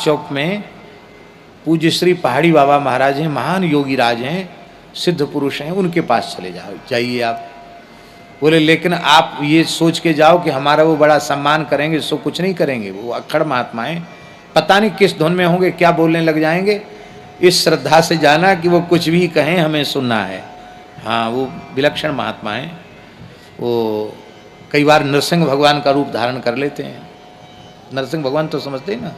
चौक में पूज्य श्री पहाड़ी बाबा महाराज हैं, महान योगी राज हैं, सिद्ध पुरुष हैं, उनके पास चले जाइए आप। बोले लेकिन आप ये सोच के जाओ कि हमारा वो बड़ा सम्मान करेंगे, सो कुछ नहीं करेंगे। वो अक्खड़ महात्मा हैं, पता नहीं किस धुन में होंगे, क्या बोलने लग जाएंगे। इस श्रद्धा से जाना कि वो कुछ भी कहें हमें सुनना है। हाँ, वो विलक्षण महात्मा हैं। वो कई बार नरसिंह भगवान का रूप धारण कर लेते हैं। नरसिंह भगवान तो समझते हैं ना।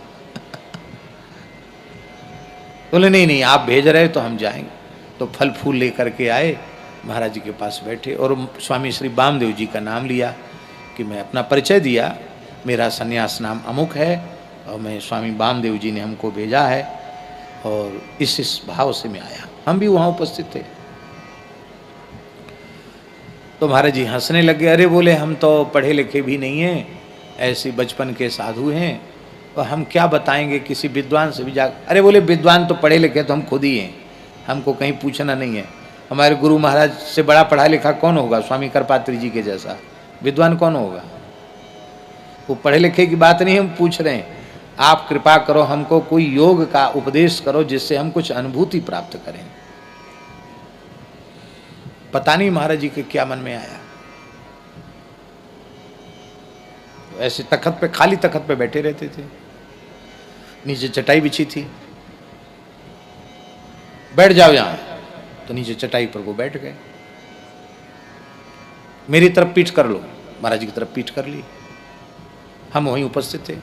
बोले नहीं नहीं, आप भेज रहे तो हम जाएंगे। तो फल फूल लेकर के आए, महाराज जी के पास बैठे और स्वामी श्री वामदेव जी का नाम लिया कि मैं अपना परिचय दिया, मेरा संन्यास नाम अमुक है और मैं स्वामी वामदेव जी ने हमको भेजा है और इस भाव से मैं आया। हम भी वहाँ उपस्थित थे। तो महाराज जी हंसने लगे। अरे बोले हम तो पढ़े लिखे भी नहीं हैं, ऐसे बचपन के साधु हैं और हम क्या बताएंगे किसी विद्वान से भी जा। अरे बोले विद्वान तो पढ़े लिखे तो हम खुद ही हैं, हमको कहीं पूछना नहीं है। हमारे गुरु महाराज से बड़ा पढ़ा लिखा कौन होगा? स्वामी करपात्री जी के जैसा विद्वान कौन होगा? वो पढ़े लिखे की बात नहीं हम पूछ रहे हैं। आप कृपा करो, हमको कोई योग का उपदेश करो जिससे हम कुछ अनुभूति प्राप्त करें। पता नहीं महाराज जी के क्या मन में आया। ऐसे तखत पे, खाली तखत पे बैठे रहते थे, नीचे चटाई बिछी थी, बैठ जाओ यहां। तो नीचे चटाई पर वो बैठ गए। मेरी तरफ पीठ कर लो, महाराज जी की तरफ पीठ कर ली। हम वहीं उपस्थित थे।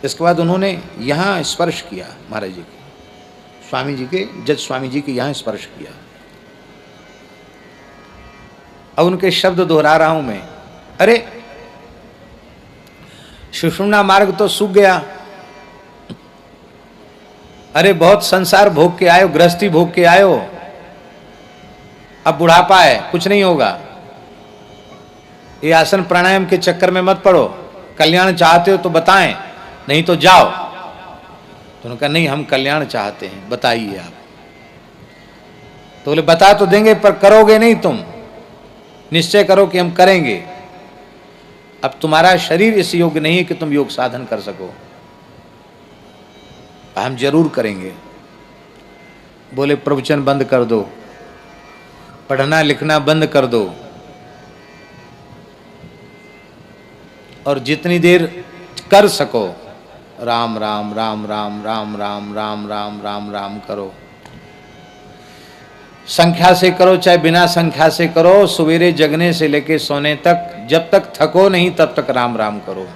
इसके बाद उन्होंने यहां स्पर्श किया महाराज जी के, स्वामी जी के, जज स्वामी जी के यहां स्पर्श किया। अब उनके शब्द दोहरा रहा हूं मैं। अरे सुषुम्ना मार्ग तो सूख गया। अरे बहुत संसार भोग के आयो, गृहस्थी भोग के आयो, अब बुढ़ापा है, कुछ नहीं होगा। ये आसन प्राणायाम के चक्कर में मत पड़ो। कल्याण चाहते हो तो बताएं, नहीं तो जाओ। तो उन्होंने कहा नहीं, हम कल्याण चाहते हैं, बताइए आप। तो बोले बता तो देंगे पर करोगे नहीं तुम। निश्चय करो कि हम करेंगे। अब तुम्हारा शरीर इस योग्य नहीं है कि तुम योग साधन कर सको। हम जरूर करेंगे। बोले प्रवचन बंद कर दो, पढ़ना लिखना बंद कर दो और जितनी देर कर सको राम राम राम राम राम राम राम राम राम राम करो। संख्या से करो चाहे बिना संख्या से करो, सवेरे जगने से लेके सोने तक, जब तक थको नहीं तब तक राम राम करो।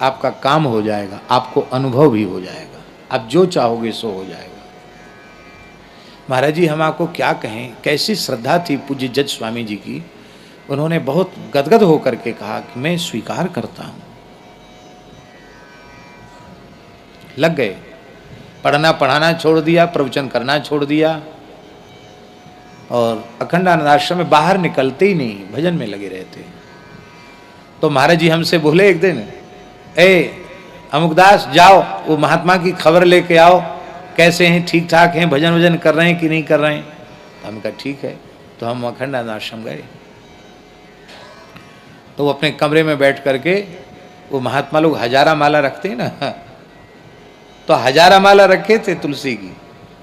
आपका काम हो जाएगा, आपको अनुभव भी हो जाएगा, आप जो चाहोगे सो हो जाएगा। महाराज जी हम आपको क्या कहें, कैसी श्रद्धा थी पूज्य जज स्वामी जी की। उन्होंने बहुत गदगद होकर के कहा कि मैं स्वीकार करता हूं। लग गए, पढ़ना पढ़ाना छोड़ दिया, प्रवचन करना छोड़ दिया और अखंडानंद आश्रम में बाहर निकलते ही नहीं, भजन में लगे रहते। तो महाराज जी हमसे बोले एक दिन, ए अमुकदास जाओ वो महात्मा की खबर लेके आओ, कैसे हैं, ठीक ठाक हैं, भजन वजन कर रहे हैं कि नहीं कर रहे हैं। तो हम कहा ठीक है। तो हम अखंडानंद आश्रम गए। तो वो अपने कमरे में बैठ करके, वो महात्मा लोग हजारा माला रखते हैं ना, तो हजारा माला रखे थे तुलसी की,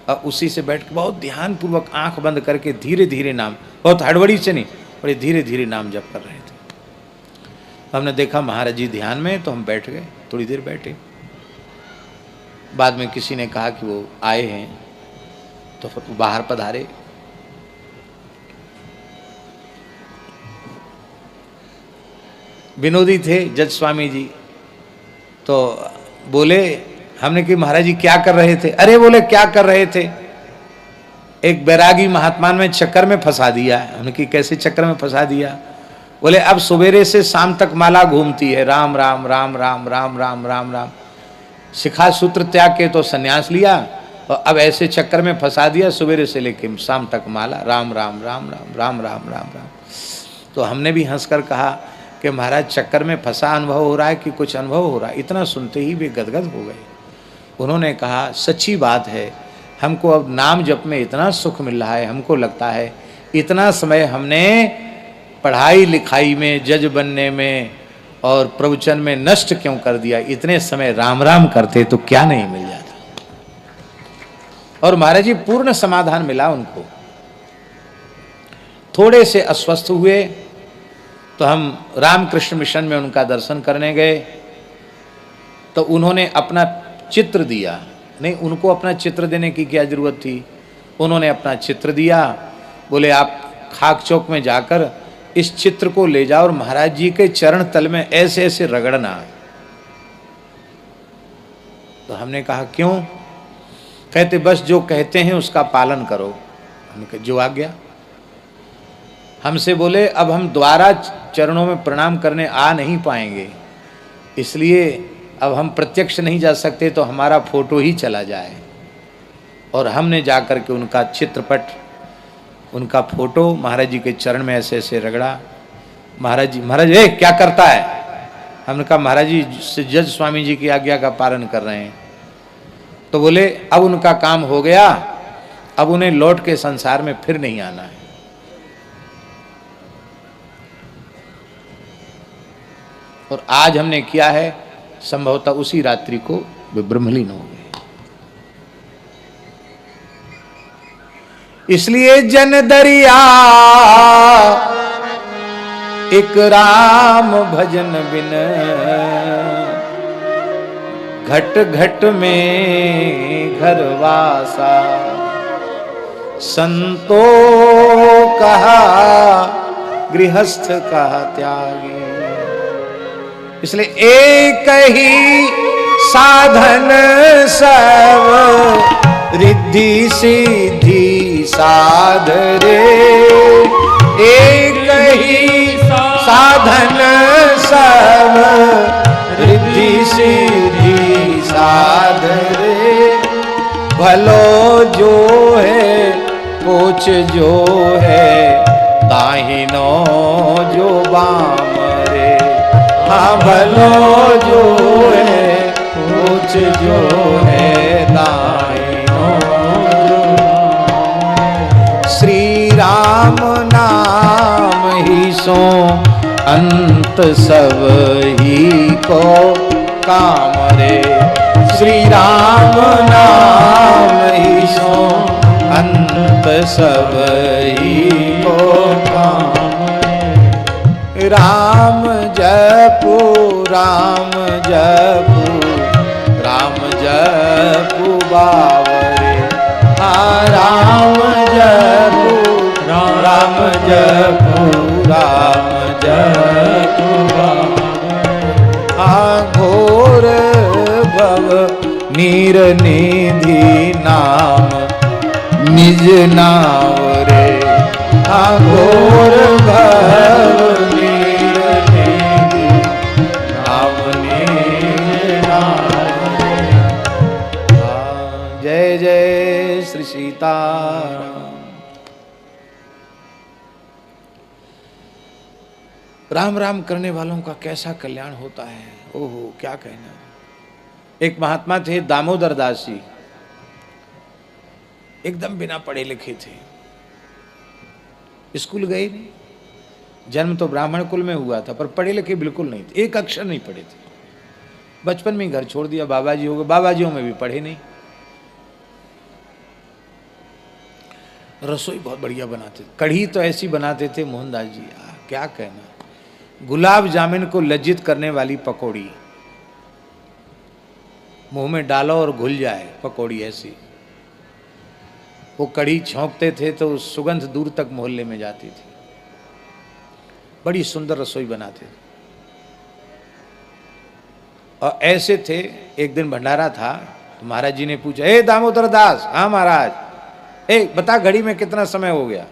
और उसी से बैठ के बहुत ध्यान पूर्वक आंख बंद करके धीरे धीरे नाम, बहुत हड़बड़ी से नहीं, बड़े धीरे धीरे नाम जप कर रहे थे। हमने देखा महाराज जी ध्यान में, तो हम बैठ गए, थोड़ी देर बैठे। बाद में किसी ने कहा कि वो आए हैं, तो फिर बाहर पधारे। विनोदी थे जज स्वामी जी। तो बोले, हमने कि महाराज जी क्या कर रहे थे? अरे बोले क्या कर रहे थे, एक बैरागी महात्मा में चक्कर में फंसा दिया। हमने कि कैसे चक्कर में फंसा दिया? बोले अब सवेरे से शाम तक माला घूमती है, राम राम राम राम राम राम राम राम। शिखा सूत्र त्याग के तो संन्यास लिया और अब ऐसे चक्कर में फंसा दिया, सवेरे से लेके शाम तक माला राम राम राम राम राम राम राम राम। तो हमने भी हंसकर कहा कि महाराज चक्कर में फंसा अनुभव हो रहा है कि कुछ अनुभव हो रहा है? इतना सुनते ही वे गदगद हो गए। उन्होंने कहा सच्ची बात है, हमको अब नाम जप में इतना सुख मिल रहा है, हमको लगता है इतना समय हमने पढ़ाई लिखाई में, जज बनने में और प्रवचन में नष्ट क्यों कर दिया, इतने समय राम राम करते तो क्या नहीं मिल जाता। और महाराज जी पूर्ण समाधान मिला उनको। थोड़े से अस्वस्थ हुए तो हम रामकृष्ण मिशन में उनका दर्शन करने गए, तो उन्होंने अपना चित्र दिया। नहीं, उनको अपना चित्र देने की क्या जरूरत थी, उन्होंने अपना चित्र दिया। बोले आप खाक चौक में जाकर इस चित्र को ले जाओ और महाराज जी के चरण तल में ऐसे ऐसे रगड़ना। तो हमने कहा क्यों? कहते बस जो कहते हैं उसका पालन करो। हमने कहा जो आ गया। हमसे बोले अब हम दोबारा चरणों में प्रणाम करने आ नहीं पाएंगे, इसलिए अब हम प्रत्यक्ष नहीं जा सकते, तो हमारा फोटो ही चला जाए। और हमने जाकर के उनका चित्रपट, उनका फोटो महाराज जी के चरण में ऐसे ऐसे रगड़ा। महाराज जी, महाराज ए क्या करता है? हमने कहा महाराज जी जज स्वामी जी की आज्ञा का पालन कर रहे हैं। तो बोले अब उनका काम हो गया, अब उन्हें लौट के संसार में फिर नहीं आना है। और आज हमने किया है, संभवतः उसी रात्रि को वे ब्रह्मलीन हो गए। इसलिए जन दरिया एक राम भजन बिन, घट घट में घर वासा, संतो कहा गृहस्थ कहा त्यागी। इसलिए एक ही साधन सब रिद्धि सिद्धि साध रे, एक ही साधन सब रिद्धि सिद्धि साध रे। भलो जो है कुछ जो है, दाहिनो जो बाम रे। हाँ भलो जो है कुछ जो है, दाहिनो श्री राम नाम ही सो अंत सब ही को काम रे। श्री राम नाम ही सो अंत सब ही को काम। राम जपू राम जपू राम जपू बावरे। राम जपू राम जपू राम जपू बावरे। घोर भव नीर निधि नाम निज नाम रे। घोर भव नीर निधि नाम निज नाम रे। जय जय श्री सीताराम। राम राम करने वालों का कैसा कल्याण होता है, ओहो क्या कहना। एक महात्मा थे दामोदर दास जी, एकदम बिना पढ़े लिखे थे, स्कूल गए नहीं, जन्म तो ब्राह्मण कुल में हुआ था पर पढ़े लिखे बिल्कुल नहीं थे, एक अक्षर नहीं पढ़े थे। बचपन में घर छोड़ दिया, बाबा जी हो गए, बाबा जियों में भी पढ़े नहीं। रसोई बहुत बढ़िया बनाते, कढ़ी तो ऐसी बनाते थे मोहनदास जी, क्या कहना। गुलाब जामुन को लज्जित करने वाली पकौड़ी, मुंह में डालो और घुल जाए पकौड़ी ऐसी। वो कढ़ी छौंकते थे तो सुगंध दूर तक मोहल्ले में जाती थी। बड़ी सुंदर रसोई बनाते थे। और ऐसे थे, एक दिन भंडारा था तो महाराज जी ने पूछा, ए दामोदर दास। हाँ महाराज। ए बता घड़ी में कितना समय हो गया।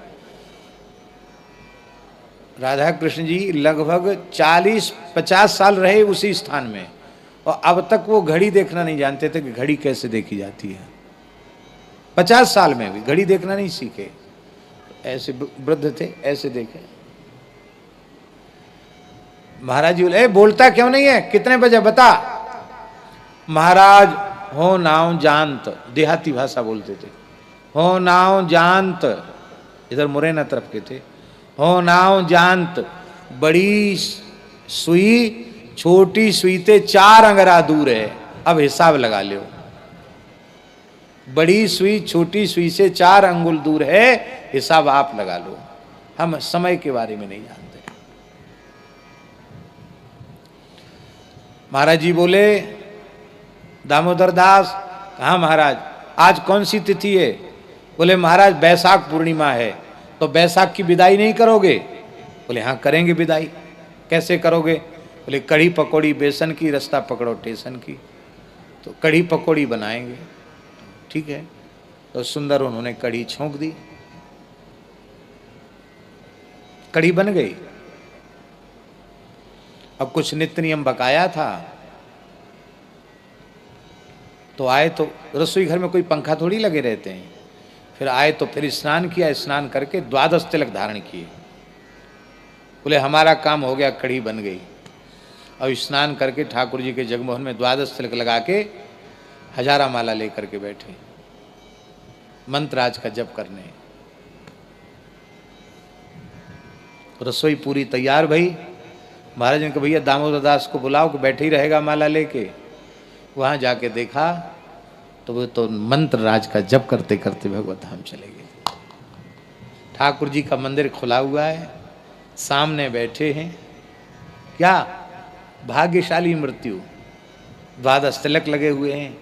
राधा कृष्ण जी लगभग 40-50 साल रहे उसी स्थान में और अब तक वो घड़ी देखना नहीं जानते थे कि घड़ी कैसे देखी जाती है। 50 साल में भी घड़ी देखना नहीं सीखे। ऐसे वृद्ध थे, ऐसे देखे। महाराज जी बोले, ए बोलता क्यों नहीं है, कितने बजे बता। महाराज हो नाव जानत, देहाती भाषा बोलते थे। हो नाव जानत, इधर मुरैना तरफ के थे। हो नाव जानत, बड़ी सुई छोटी सुई ते 4 अंगरा दूर है। अब हिसाब लगा लो, बड़ी सुई छोटी सुई से 4 अंगुल दूर है, हिसाब आप लगा लो। हम समय के बारे में नहीं जानते। महाराज जी बोले, दामोदर दास, कहाँ महाराज, आज कौन सी तिथि है? बोले महाराज बैसाख पूर्णिमा है। तो बैसाख की विदाई नहीं करोगे? बोले हाँ करेंगे विदाई। कैसे करोगे? बोले कढ़ी पकौड़ी बेसन की, रास्ता पकड़ो टेशन की। तो कढ़ी पकौड़ी बनाएंगे। ठीक है। तो सुंदर उन्होंने कढ़ी छोंक दी, कढ़ी बन गई। अब कुछ नित्य नियम बकाया था, तो आए तो रसोई घर में कोई पंखा थोड़ी लगे रहते हैं। फिर आए तो फिर स्नान किया, स्नान करके 12 तिलक धारण किए। बोले हमारा काम हो गया, कढ़ी बन गई। अब स्नान करके ठाकुर जी के जगमोहन में 12 तिलक लगा के हजारा माला लेकर के बैठे, मंत्राज का जप करने। रसोई पूरी तैयार भई। महाराज ने कहा भैया दामोदर दास को बुलाओ कि बैठे ही रहेगा माला लेके। वहां जाके देखा तो वो तो मंत्र राज का जप करते करते भगवत धाम चले गए। ठाकुर जी का मंदिर खुला हुआ है, सामने बैठे हैं। क्या भाग्यशाली मृत्यु। 12 तिलक लगे हुए हैं,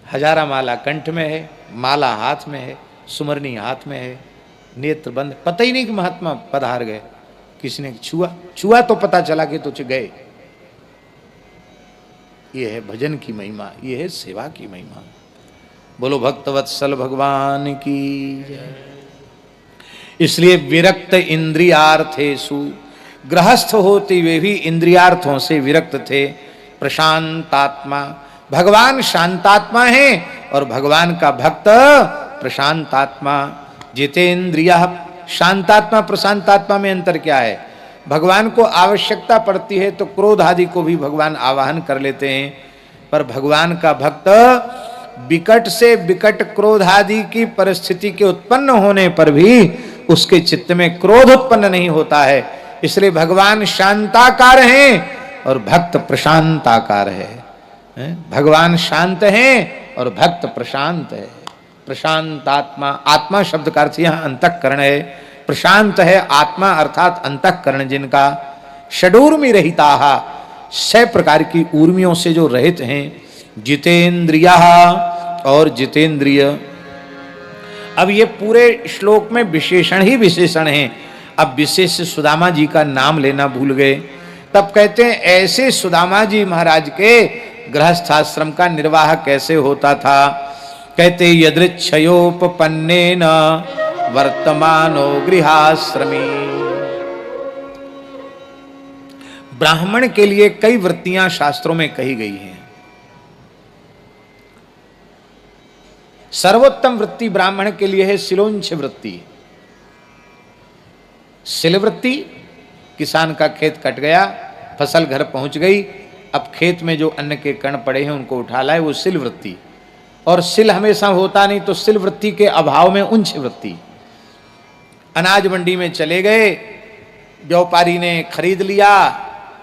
हजारा माला कंठ में है, माला हाथ में है, सुमरनी हाथ में है, नेत्र बंद। पता ही नहीं कि महात्मा पधार गए। किसी ने छुआ तो पता चला कि तो गए। ये है भजन की महिमा, ये है सेवा की महिमा। बोलो भक्तवत्सल भगवान की जय। इसलिए विरक्त इंद्रियार्थेषु, गृहस्थ होते हुए भी इंद्रियार्थों से विरक्त थे। प्रशांतात्मा, भगवान शांतात्मा है और भगवान का भक्त प्रशांतात्मा। जितेंद्रिय, शांतात्मा प्रशांतात्मा में अंतर क्या है? भगवान को आवश्यकता पड़ती है तो क्रोध आदि को भी भगवान आवाहन कर लेते हैं, पर भगवान का भक्त विकट से विकट क्रोध आदि की परिस्थिति के उत्पन्न होने पर भी उसके चित्त में क्रोध उत्पन्न नहीं होता है। इसलिए भगवान शांताकार हैं और भक्त प्रशांताकार है। भगवान शांत हैं और भक्त प्रशांत है। प्रशांतात्मा, आत्मा शब्द का अर्थ यहाँ अंतःकरण है। प्रशांत है आत्मा अर्थात अंतःकरण जिनका। षडूर्मि रहिता, 6 प्रकार की ऊर्मियों से जो रहित हैं। जितेंद्रिया और जितेंद्रिय। अब ये पूरे श्लोक में विशेषण ही विशेषण हैं। अब विशेष सुदामा जी का नाम लेना भूल गए। तब कहते हैं ऐसे सुदामा जी महाराज के गृहस्थाश्रम का निर्वाह कैसे होता था। कहते यदृच्छयोपपन्नेन वर्तमानो गृहाश्रमी। ब्राह्मण के लिए कई वृत्तियां शास्त्रों में कही गई हैं। सर्वोत्तम वृत्ति ब्राह्मण के लिए है सिलोंछ वृत्ति। सिल वृत्ति, किसान का खेत कट गया, फसल घर पहुंच गई, अब खेत में जो अन्न के कण पड़े हैं उनको उठा लाए, वो सिल वृत्ति। और सिल हमेशा होता नहीं, तो सिल वृत्ति के अभाव में उंछ वृत्ति। अनाज मंडी में चले गए, व्यापारी ने खरीद लिया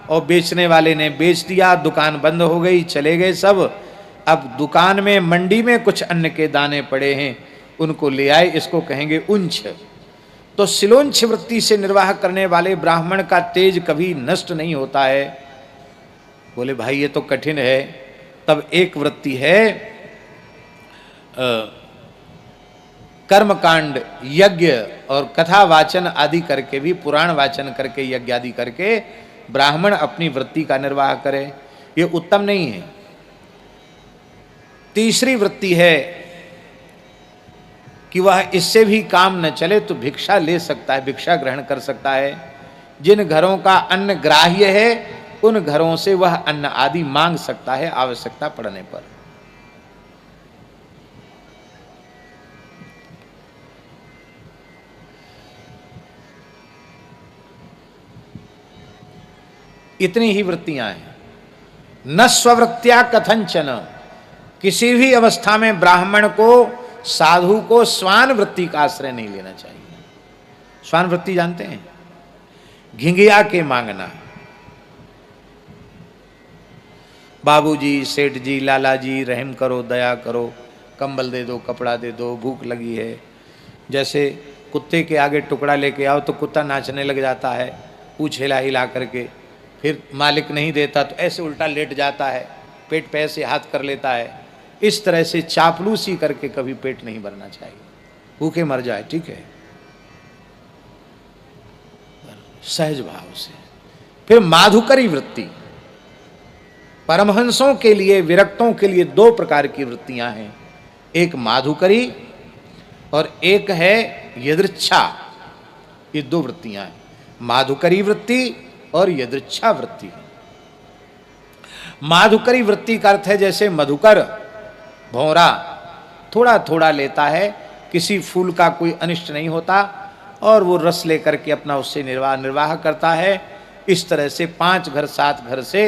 और बेचने वाले ने बेच दिया, दुकान बंद हो गई, चले गए सब। अब दुकान में मंडी में कुछ अन्न के दाने पड़े हैं, उनको ले आए, इसको कहेंगे उंछ। तो सिलोंछ वृत्ति से निर्वाह करने वाले ब्राह्मण का तेज कभी नष्ट नहीं होता है। बोले भाई ये तो कठिन है। तब एक वृत्ति है कर्मकांड, यज्ञ और कथा वाचन आदि करके भी, पुराण वाचन करके, यज्ञ आदि करके ब्राह्मण अपनी वृत्ति का निर्वाह करे। ये उत्तम नहीं है। तीसरी वृत्ति है कि वह इससे भी काम न चले तो भिक्षा ले सकता है, भिक्षा ग्रहण कर सकता है। जिन घरों का अन्न ग्राह्य है उन घरों से वह अन्न आदि मांग सकता है आवश्यकता पड़ने पर। इतनी ही वृत्तियां हैं। न स्ववृत्त्या कथंचन, किसी भी अवस्था में ब्राह्मण को, साधु को स्वान वृत्ति का आश्रय नहीं लेना चाहिए। स्वान वृत्ति जानते हैं? घिंगिया के मांगना। बाबूजी, सेठ जी, लाला जी, रहम करो, दया करो, कंबल दे दो, कपड़ा दे दो, भूख लगी है। जैसे कुत्ते के आगे टुकड़ा लेके आओ तो कुत्ता नाचने लग जाता है, पूँछ हिला हिला करके। फिर मालिक नहीं देता तो ऐसे उल्टा लेट जाता है, पेट पे ऐसे हाथ कर लेता है। इस तरह से चापलूसी करके कभी पेट नहीं भरना चाहिए, भूखे मर जाए, ठीक है, सहज भाव से। फिर माधुकरी वृत्ति, परमहंसों के लिए, विरक्तों के लिए दो प्रकार की वृत्तियां हैं, एक माधुकरी और एक है यदृच्छा। ये दो वृत्तियां हैं, माधुकरी वृत्ति और यदृच्छा वृत्ति। माधुकरी वृत्ति का अर्थ है जैसे मधुकर भौरा थोड़ा थोड़ा लेता है, किसी फूल का कोई अनिष्ट नहीं होता और वो रस लेकर के अपना उससे निर्वाह करता है। इस तरह से 5 घर 7 घर से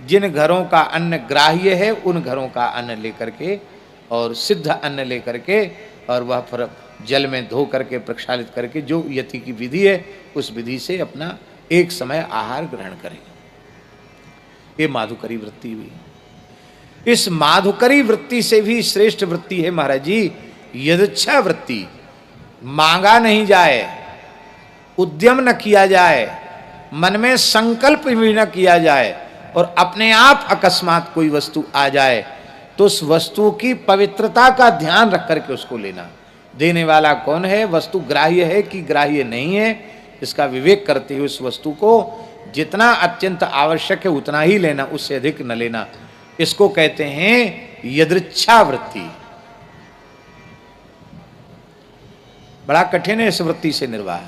जिन घरों का अन्न ग्राह्य है उन घरों का अन्न लेकर के और सिद्ध अन्न लेकर के और वह फिर जल में धो करके प्रक्षालित करके जो यति की विधि है उस विधि से अपना एक समय आहार ग्रहण करें। ये माधुकरी वृत्ति हुई। इस माधुकरी वृत्ति से भी श्रेष्ठ वृत्ति है महाराज जी यदृच्छा वृत्ति। मांगा नहीं जाए, उद्यम न किया जाए, मन में संकल्प भी न किया जाए और अपने आप अकस्मात कोई वस्तु आ जाए तो उस वस्तु की पवित्रता का ध्यान रख करके उसको लेना। देने वाला कौन है, वस्तु ग्राह्य है कि ग्राह्य नहीं है, इसका विवेक करते हुए उस वस्तु को जितना अत्यंत आवश्यक है उतना ही लेना, उससे अधिक न लेना। इसको कहते हैं यदृच्छा वृत्ति। बड़ा कठिन है इस वृत्ति से निर्वाह,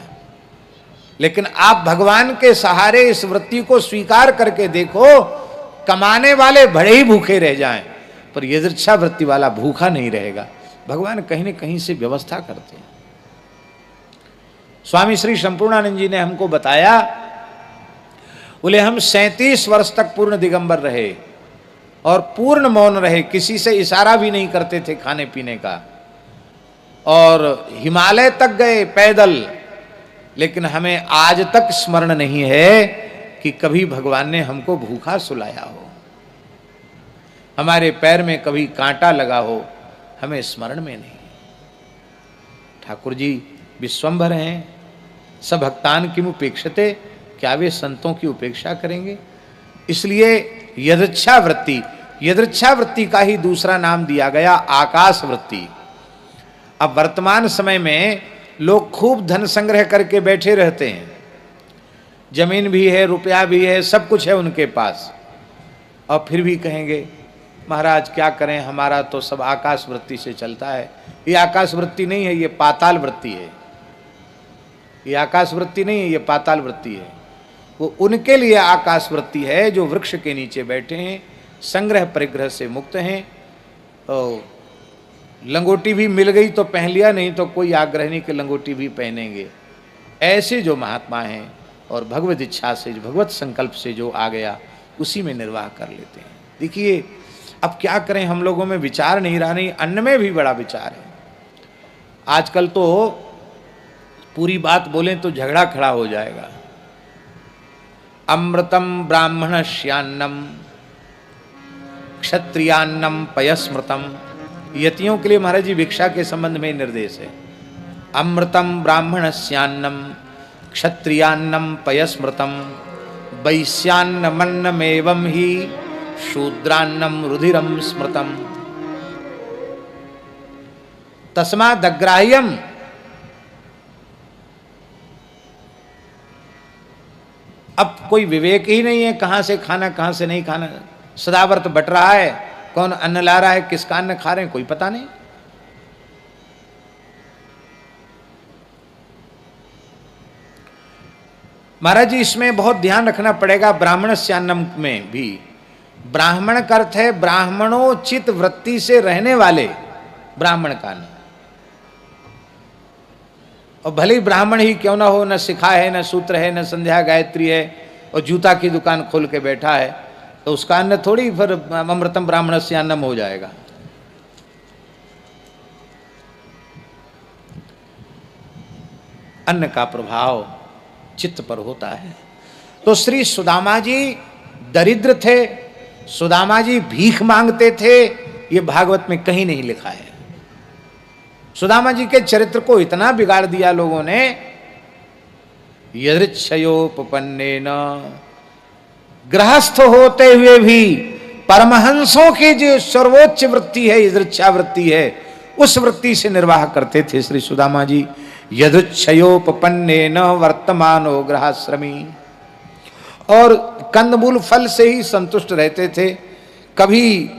लेकिन आप भगवान के सहारे इस वृत्ति को स्वीकार करके देखो, कमाने वाले भले ही भूखे रह जाएं पर यदृच्छा वृत्ति वाला भूखा नहीं रहेगा। भगवान कहीं न कहीं से व्यवस्था करते हैं। स्वामी श्री संपूर्णानंद जी ने हमको बताया, बोले हम 37 वर्ष तक पूर्ण दिगंबर रहे और पूर्ण मौन रहे, किसी से इशारा भी नहीं करते थे खाने पीने का, और हिमालय तक गए पैदल, लेकिन हमें आज तक स्मरण नहीं है कि कभी भगवान ने हमको भूखा सुलाया हो, हमारे पैर में कभी कांटा लगा हो, हमें स्मरण में नहीं। ठाकुर जी विश्वंभर हैं, सब भक्तान किम उपेक्षते, क्या वे संतों की उपेक्षा करेंगे? इसलिए यदृच्छा वृत्ति, यदृच्छा वृत्ति का ही दूसरा नाम दिया गया आकाश वृत्ति। अब वर्तमान समय में लोग खूब धन संग्रह करके बैठे रहते हैं, जमीन भी है, रुपया भी है, सब कुछ है उनके पास, और फिर भी कहेंगे महाराज क्या करें, हमारा तो सब आकाश वृत्ति से चलता है। ये आकाश वृत्ति नहीं है, ये पाताल वृत्ति है। ये आकाश वृत्ति नहीं है, ये पाताल वृत्ति है। वो उनके लिए आकाश वृत्ति है जो वृक्ष के नीचे बैठे हैं, संग्रह परिग्रह से मुक्त हैं। और लंगोटी भी मिल गई तो पहन लिया, नहीं तो कोई आग्रह नहीं कि लंगोटी भी पहनेंगे। ऐसे जो महात्मा हैं और भगवत इच्छा से, भगवत संकल्प से जो आ गया उसी में निर्वाह कर लेते हैं। देखिए अब क्या करें, हम लोगों में विचार नहीं रहा, नहीं अन्न में भी बड़ा विचार है। आजकल तो पूरी बात बोलें तो झगड़ा खड़ा हो जाएगा। अमृतम ब्राह्मणस्यान्नम क्षत्रियान्नम पयस्मृतम। यतियों के लिए महाराज जी भिक्षा के संबंध में निर्देश है। अमृतम ब्राह्मणस्यान्नम क्षत्रियान्नम पयस्मृतम वैश्यान्नमन्नमेवं ही शूद्रान्नम रुधिरम स्मृतम तस्मादग्राह्यम। अब कोई विवेक ही नहीं है, कहां से खाना कहां से नहीं खाना। सदाव्रत बट रहा है, कौन अन्न ला रहा है, किसका अन्न खा रहे हैं, कोई पता नहीं। महाराज जी इसमें बहुत ध्यान रखना पड़ेगा। ब्राह्मणस्यान्नम में भी ब्राह्मण का अर्थ है ब्राह्मणोचित वृत्ति से रहने वाले ब्राह्मण का अन्न। और भले ही ब्राह्मण ही क्यों ना हो, न शिखा है, न सूत्र है, न संध्या गायत्री है, और जूता की दुकान खोल के बैठा है, तो उसका अन्न थोड़ी फिर अमृतम ब्राह्मणस्य अन्नम हो जाएगा। अन्न का प्रभाव चित्त पर होता है। तो श्री सुदामा जी दरिद्र थे, सुदामा जी भीख मांगते थे, ये भागवत में कहीं नहीं लिखा है। सुदामा जी के चरित्र को इतना बिगाड़ दिया लोगों ने। यदृच्छयोपपन्नेन, गृहस्थ होते हुए भी परमहंसों की जो सर्वोच्च वृत्ति है, यदृच्छा वृत्ति है, उस वृत्ति से निर्वाह करते थे श्री सुदामा जी। यदृच्छयोपपन्नेन वर्तमानो गृहाश्रमी, और कंदमूल फल से ही संतुष्ट रहते थे। कभी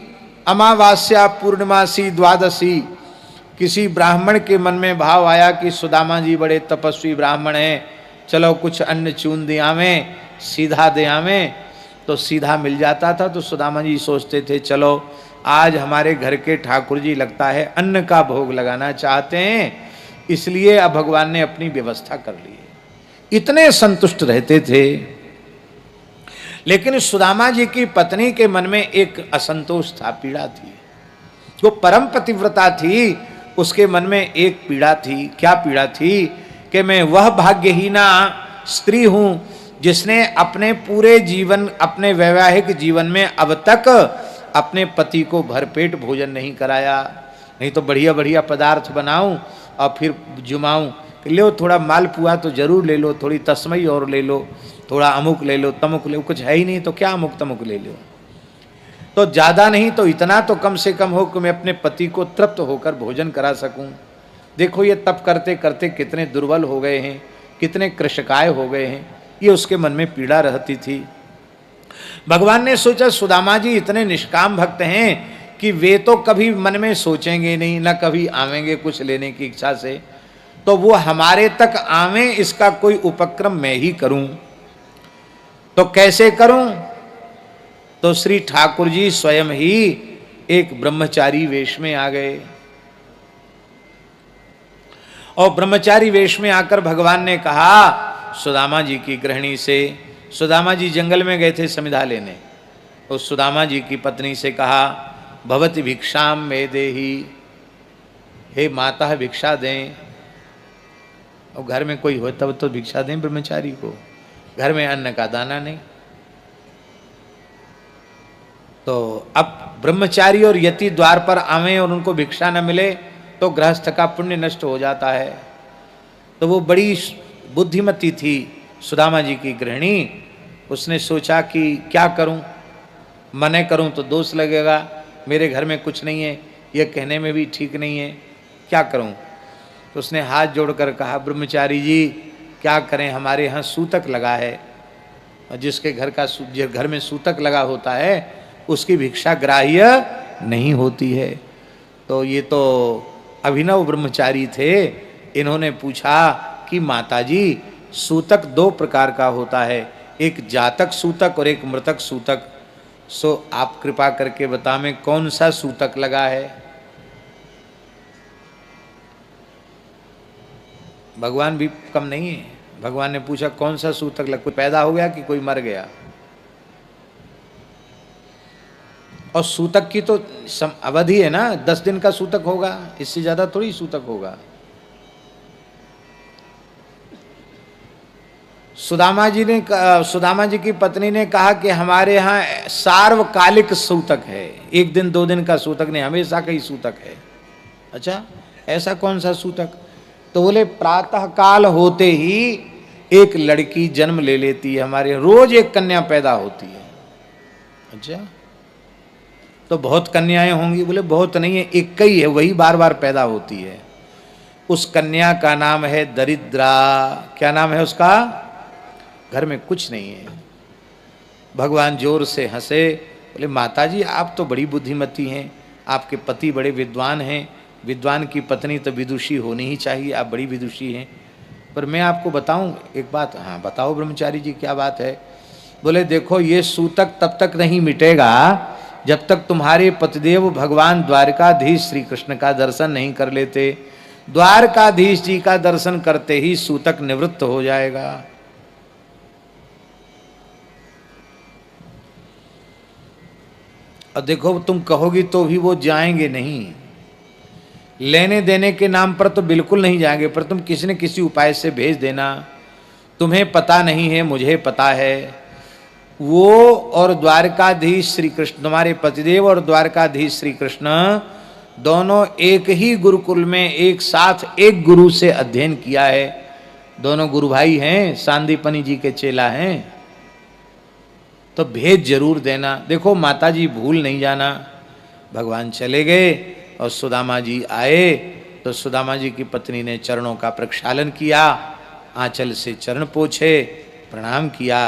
अमावास्या, पूर्णिमासी, द्वादशी किसी ब्राह्मण के मन में भाव आया कि सुदामा जी बड़े तपस्वी ब्राह्मण हैं, चलो कुछ अन्न चून दे आवें, सीधा दे आवें, तो सीधा मिल जाता था। तो सुदामा जी सोचते थे चलो आज हमारे घर के ठाकुर जी लगता है अन्न का भोग लगाना चाहते हैं, इसलिए अब भगवान ने अपनी व्यवस्था कर ली है। इतने संतुष्ट रहते थे। लेकिन सुदामा जी की पत्नी के मन में एक असंतोष था, पीड़ा थी। जो परम पतिव्रता थी उसके मन में एक पीड़ा थी। क्या पीड़ा थी? कि मैं वह भाग्यहीना स्त्री हूं जिसने अपने पूरे जीवन, अपने वैवाहिक जीवन में अब तक अपने पति को भरपेट भोजन नहीं कराया। नहीं तो बढ़िया बढ़िया पदार्थ बनाऊं और फिर जुमाऊं, लो थोड़ा मालपुआ तो जरूर ले लो, थोड़ी तस्मई और ले लो, थोड़ा अमुक ले लो, तमुक ले लो, कुछ है ही नहीं तो क्या अमुक तमुक ले लो। तो ज्यादा नहीं तो इतना तो कम से कम हो कि मैं अपने पति को तृप्त होकर भोजन करा सकूं। देखो ये तप करते करते कितने दुर्बल हो गए हैं, कितने कृशकाय हो गए हैं, ये उसके मन में पीड़ा रहती थी। भगवान ने सोचा सुदामा जी इतने निष्काम भक्त हैं कि वे तो कभी मन में सोचेंगे नहीं, ना कभी आवेंगे कुछ लेने की इच्छा से, तो वो हमारे तक आवें इसका कोई उपक्रम मैं ही करूं। तो कैसे करूं? तो श्री ठाकुर जी स्वयं ही एक ब्रह्मचारी वेश में आ गए। और ब्रह्मचारी वेश में आकर भगवान ने कहा सुदामा जी की गृहिणी से, सुदामा जी जंगल में गए थे समिधा लेने, तो सुदामा जी की पत्नी से कहा भवति भिक्षाम मे देहि, हे माता भिक्षा दें। और घर में कोई हो तब तो भिक्षा दें ब्रह्मचारी को, घर में अन्न का दाना नहीं। तो अब ब्रह्मचारी और यति द्वार पर आवे और उनको भिक्षा न मिले तो गृहस्थ का पुण्य नष्ट हो जाता है। तो वो बड़ी बुद्धिमती थी सुदामा जी की गृहिणी। उसने सोचा कि क्या करूं, मने करूं तो दोष लगेगा, मेरे घर में कुछ नहीं है, ये कहने में भी ठीक नहीं है, क्या करूं। तो उसने हाथ जोड़कर कहा ब्रह्मचारी जी क्या करें, हमारे यहाँ सूतक लगा है, और जिसके घर में सूतक लगा होता है उसकी भिक्षा ग्राह्य नहीं होती है। तो ये तो अभिनव ब्रह्मचारी थे। इन्होंने पूछा कि माताजी सूतक दो प्रकार का होता है, एक जातक सूतक और एक मृतक सूतक, सो आप कृपा करके बता में कौन सा सूतक लगा है। भगवान भी कम नहीं है। भगवान ने पूछा कौन सा सूतक लगा, कोई पैदा हो गया कि कोई मर गया। और सूतक की तो अवधि है ना, 10 दिन का सूतक होगा, इससे ज्यादा थोड़ी सूतक होगा। सुदामा जी की पत्नी ने कहा कि हमारे यहाँ सार्वकालिक सूतक है, 1 दिन 2 दिन का सूतक नहीं, हमेशा का ही सूतक है। अच्छा ऐसा कौन सा सूतक? तो बोले प्रातः काल होते ही एक लड़की जन्म ले लेती है, हमारे रोज एक कन्या पैदा होती है। अच्छा तो बहुत कन्याएं होंगी? बोले बहुत नहीं है, एक ही है, वही बार बार पैदा होती है। उस कन्या का नाम है दरिद्रा। क्या नाम है उसका? घर में कुछ नहीं है। भगवान जोर से हंसे, बोले माताजी आप तो बड़ी बुद्धिमती हैं, आपके पति बड़े विद्वान हैं, विद्वान की पत्नी तो विदुषी होनी ही चाहिए, आप बड़ी विदुषी हैं। पर मैं आपको बताऊं एक बात। हाँ बताओ ब्रह्मचारी जी क्या बात है? बोले देखो ये सूतक तब तक नहीं मिटेगा जब तक तुम्हारे पतिदेव भगवान द्वारकाधीश श्री कृष्ण का दर्शन नहीं कर लेते। द्वारकाधीश जी का दर्शन करते ही सूतक निवृत्त हो जाएगा। और देखो तुम कहोगी तो भी वो जाएंगे नहीं, लेने देने के नाम पर तो बिल्कुल नहीं जाएंगे, पर तुम किसी न किसी उपाय से भेज देना। तुम्हें पता नहीं है, मुझे पता है। वो और द्वारकाधीश श्री कृष्ण, तुम्हारे पतिदेव और द्वारकाधीश श्री कृष्ण दोनों एक ही गुरुकुल में एक साथ एक गुरु से अध्ययन किया है। दोनों गुरु भाई हैं, सांदीपनी जी के चेला हैं। तो भेद जरूर देना। देखो माता जी भूल नहीं जाना। भगवान चले गए और सुदामा जी आए तो सुदामा जी की पत्नी ने चरणों का प्रक्षालन किया, आंचल से चरण पोछे, प्रणाम किया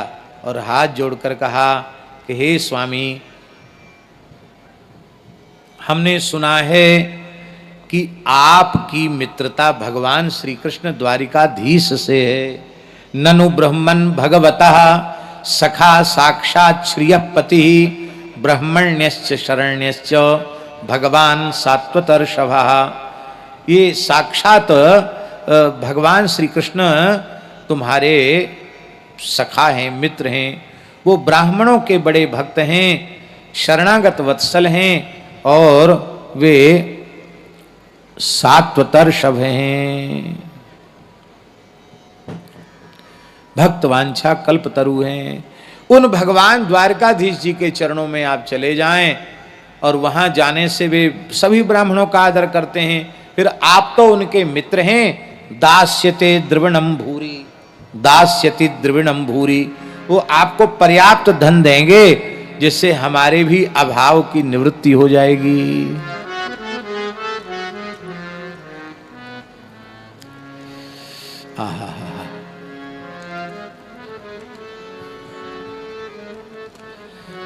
और हाथ जोड़कर कहा कि हे स्वामी, हमने सुना है कि आपकी मित्रता भगवान श्री कृष्ण द्वारिकाधीश से है। ननु ब्रह्मन् भगवतः सखा साक्षात् श्रियपति ब्रह्मण्यश्च शरण्यश्च भगवान सात्वतर्षभः। ये साक्षात भगवान श्री कृष्ण तुम्हारे सखा हैं, मित्र हैं। वो ब्राह्मणों के बड़े भक्त हैं, शरणागत वत्सल हैं और वे सात्वतर्षभ हैं, भक्तवांछा कल्पतरु हैं। उन भगवान द्वारकाधीश जी के चरणों में आप चले जाएं और वहां जाने से वे सभी ब्राह्मणों का आदर करते हैं। फिर आप तो उनके मित्र हैं। दास्यते द्रविणम भूरी, दास्यति द्रविणम भूरी, वो आपको पर्याप्त धन देंगे जिससे हमारे भी अभाव की निवृत्ति हो जाएगी।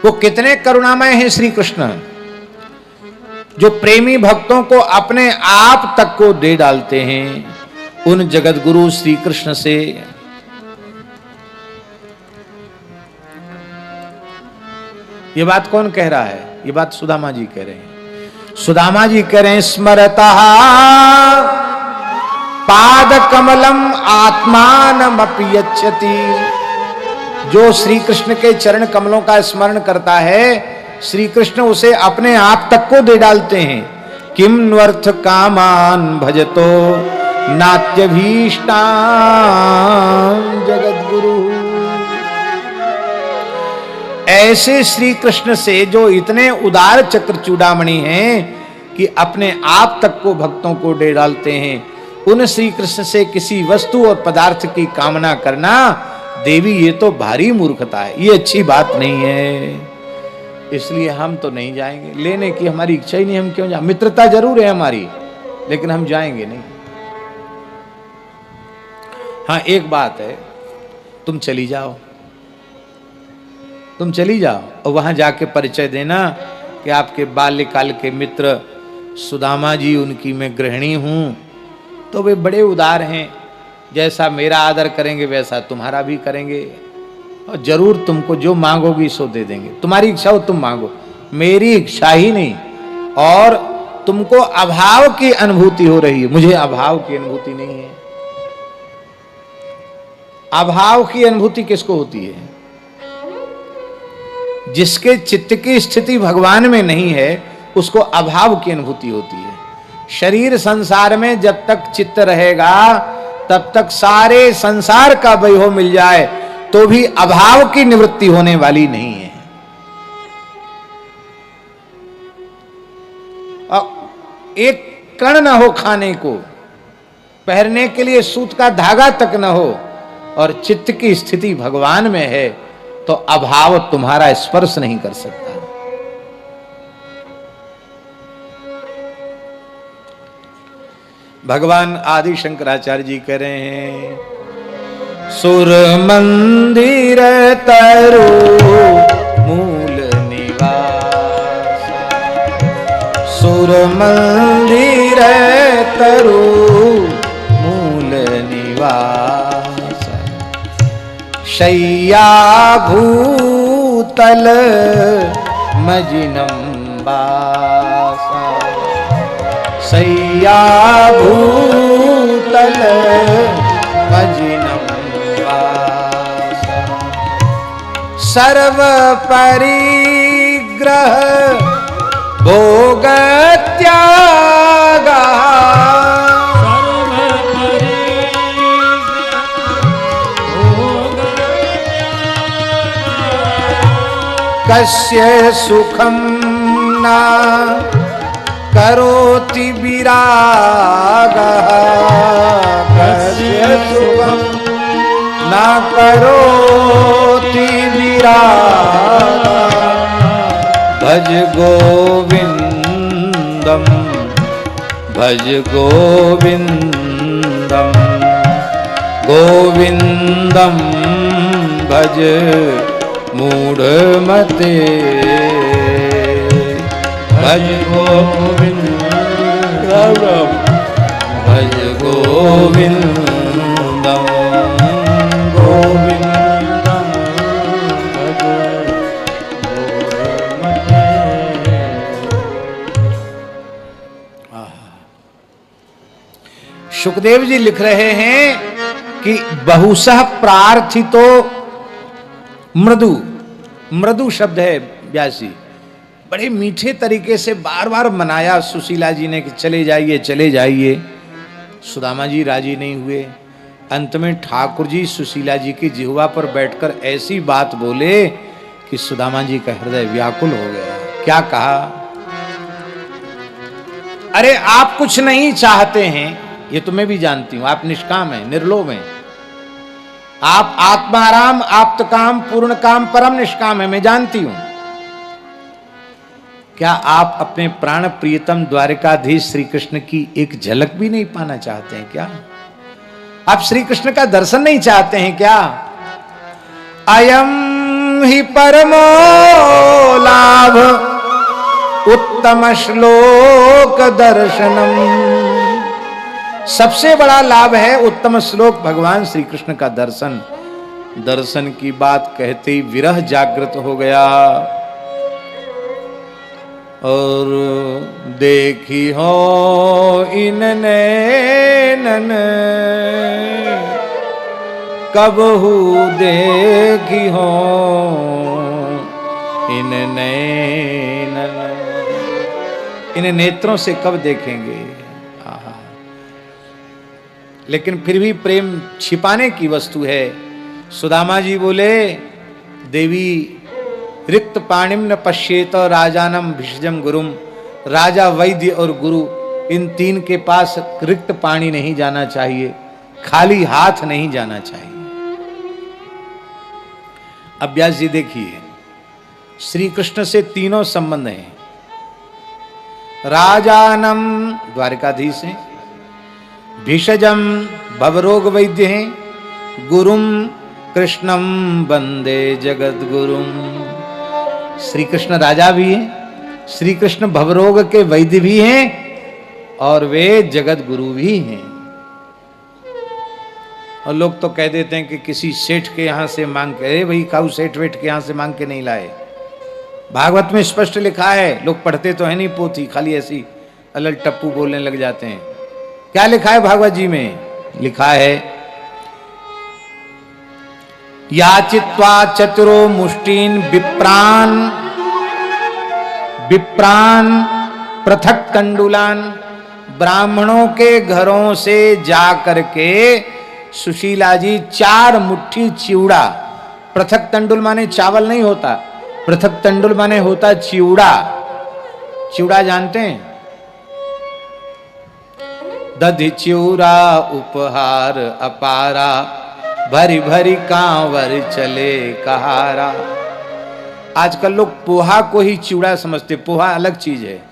वो कितने करुणामय हैं श्री कृष्ण, जो प्रेमी भक्तों को अपने आप तक को दे डालते हैं। उन जगत गुरु श्री कृष्ण से ये बात कौन कह रहा है? ये बात सुदामा जी कह रहे हैं। सुदामा जी कह रहे हैं, स्मरता पाद कमलम आत्मानमपि यच्छति। जो श्री कृष्ण के चरण कमलों का स्मरण करता है, श्री कृष्ण उसे अपने आप तक को दे डालते हैं। किम न्वर्थ कामान भजतो नात्यभीष्टान जगत गुरु। ऐसे श्री कृष्ण से जो इतने उदार चक्र चूड़ामणि हैं कि अपने आप तक को भक्तों को दे डालते हैं, उन श्री कृष्ण से किसी वस्तु और पदार्थ की कामना करना देवी ये तो भारी मूर्खता है, ये अच्छी बात नहीं है। इसलिए हम तो नहीं जाएंगे, लेने की हमारी इच्छा ही नहीं। हम क्यों जाए? मित्रता जरूर है हमारी, लेकिन हम जाएंगे नहीं। हाँ एक बात है, तुम चली जाओ, तुम चली जाओ और वहां जाके परिचय देना कि आपके बाल्यकाल के मित्र सुदामा जी, उनकी मैं गृहिणी हूं। तो वे बड़े उदार हैं, जैसा मेरा आदर करेंगे वैसा तुम्हारा भी करेंगे और जरूर तुमको जो मांगोगी सो दे देंगे। तुम्हारी इच्छा हो तुम मांगो, मेरी इच्छा ही नहीं। और तुमको अभाव की अनुभूति हो रही है, मुझे अभाव की अनुभूति नहीं है। अभाव की अनुभूति किसको होती है? जिसके चित्त की स्थिति भगवान में नहीं है उसको अभाव की अनुभूति होती है। शरीर संसार में जब तक चित्त रहेगा तब तक सारे संसार का वैभव मिल जाए तो भी अभाव की निवृत्ति होने वाली नहीं है। और एक कण न हो खाने को, पहनने के लिए सूत का धागा तक न हो, और चित्त की स्थिति भगवान में है तो अभाव तुम्हारा स्पर्श नहीं कर सकता। भगवान आदि शंकराचार्य जी कह रहे हैं, सुर मंदिर तरु मूल निवास, सुर मंदिर तरु मूल निवास, शय्या भूतल मजिनम बासा, शय्या भूतल मजिनम बासा, सर्व परिग्रह भोग त्यागा, कस्य सुखम ना करोति विरागः, कस्य सुखम ना करोति विरागः। भज गोविंदम भज गोविंदम गोविंदम भज मूढ़मते। भज गोविंदम भज गोविंदम गोविंदम भज मूढ़मते। सुखदेव जी लिख रहे हैं कि बहुशः प्रार्थितो मृदु, मृदु शब्द है व्यास जी, बड़े मीठे तरीके से बार बार मनाया सुशीला जी ने कि चले जाइए चले जाइए। सुदामा जी राजी नहीं हुए। अंत में ठाकुर जी सुशीला जी की जिह्वा पर बैठकर ऐसी बात बोले कि सुदामा जी का हृदय व्याकुल हो गया। क्या कहा? अरे आप कुछ नहीं चाहते हैं, ये तो मैं भी जानती हूं, आप निष्काम हैं, निर्लोभ हैं, आप आत्माराम आप्तकाम पूर्ण काम परम निष्काम है, मैं जानती हूं। क्या आप अपने प्राण प्रियतम द्वारिकाधीश श्री कृष्ण की एक झलक भी नहीं पाना चाहते हैं क्या? आप श्री कृष्ण का दर्शन नहीं चाहते हैं क्या? अयम ही परमो लाभ उत्तम श्लोक दर्शनम। सबसे बड़ा लाभ है उत्तम श्लोक भगवान श्री कृष्ण का दर्शन। दर्शन की बात कहते ही विरह जागृत हो गया। और देखी हो इन नैनन कबहू देखी हो इन नैनन, इन नेत्रों से कब देखेंगे? लेकिन फिर भी प्रेम छिपाने की वस्तु है। सुदामा जी बोले, देवी रिक्त पाणिम न पश्येत राजानम भिषजम गुरुम। राजा, वैद्य और गुरु, इन तीन के पास रिक्त पाणी नहीं जाना चाहिए, खाली हाथ नहीं जाना चाहिए। अब व्यास जी देखिए, श्री कृष्ण से तीनों संबंध हैं। राजानम द्वारिकाधीश हैं, भिषजम भवरोग वैद्य हैं, गुरुम कृष्णम वंदे जगत गुरुम। श्री कृष्ण राजा भी हैं, श्री कृष्ण भवरोग के वैद्य भी हैं और वे जगत गुरु भी हैं। और लोग तो कह देते हैं कि किसी सेठ के यहां से मांग के, अरे भाई काऊ सेठ वेठ के यहां से मांग के नहीं लाए। भागवत में स्पष्ट लिखा है, लोग पढ़ते तो है नहीं पोथी, खाली ऐसी अलल टप्पू बोलने लग जाते हैं। क्या लिखा है भागवत जी में? लिखा है, याचित्वा चतुरो मुष्टीन विप्रान विप्रान पृथक तंडुलान। ब्राह्मणों के घरों से जा करके सुशीला जी 4 मुट्ठी चिवड़ा, पृथक तंडुल माने चावल नहीं होता, पृथक तंडुल माने होता चिवड़ा। चिवड़ा जानते हैं? दधि चिवड़ा उपहार अपारा, भरी भरी कांवर चले कहारा। आजकल लोग पोहा को ही चिवड़ा समझते। पोहा अलग चीज है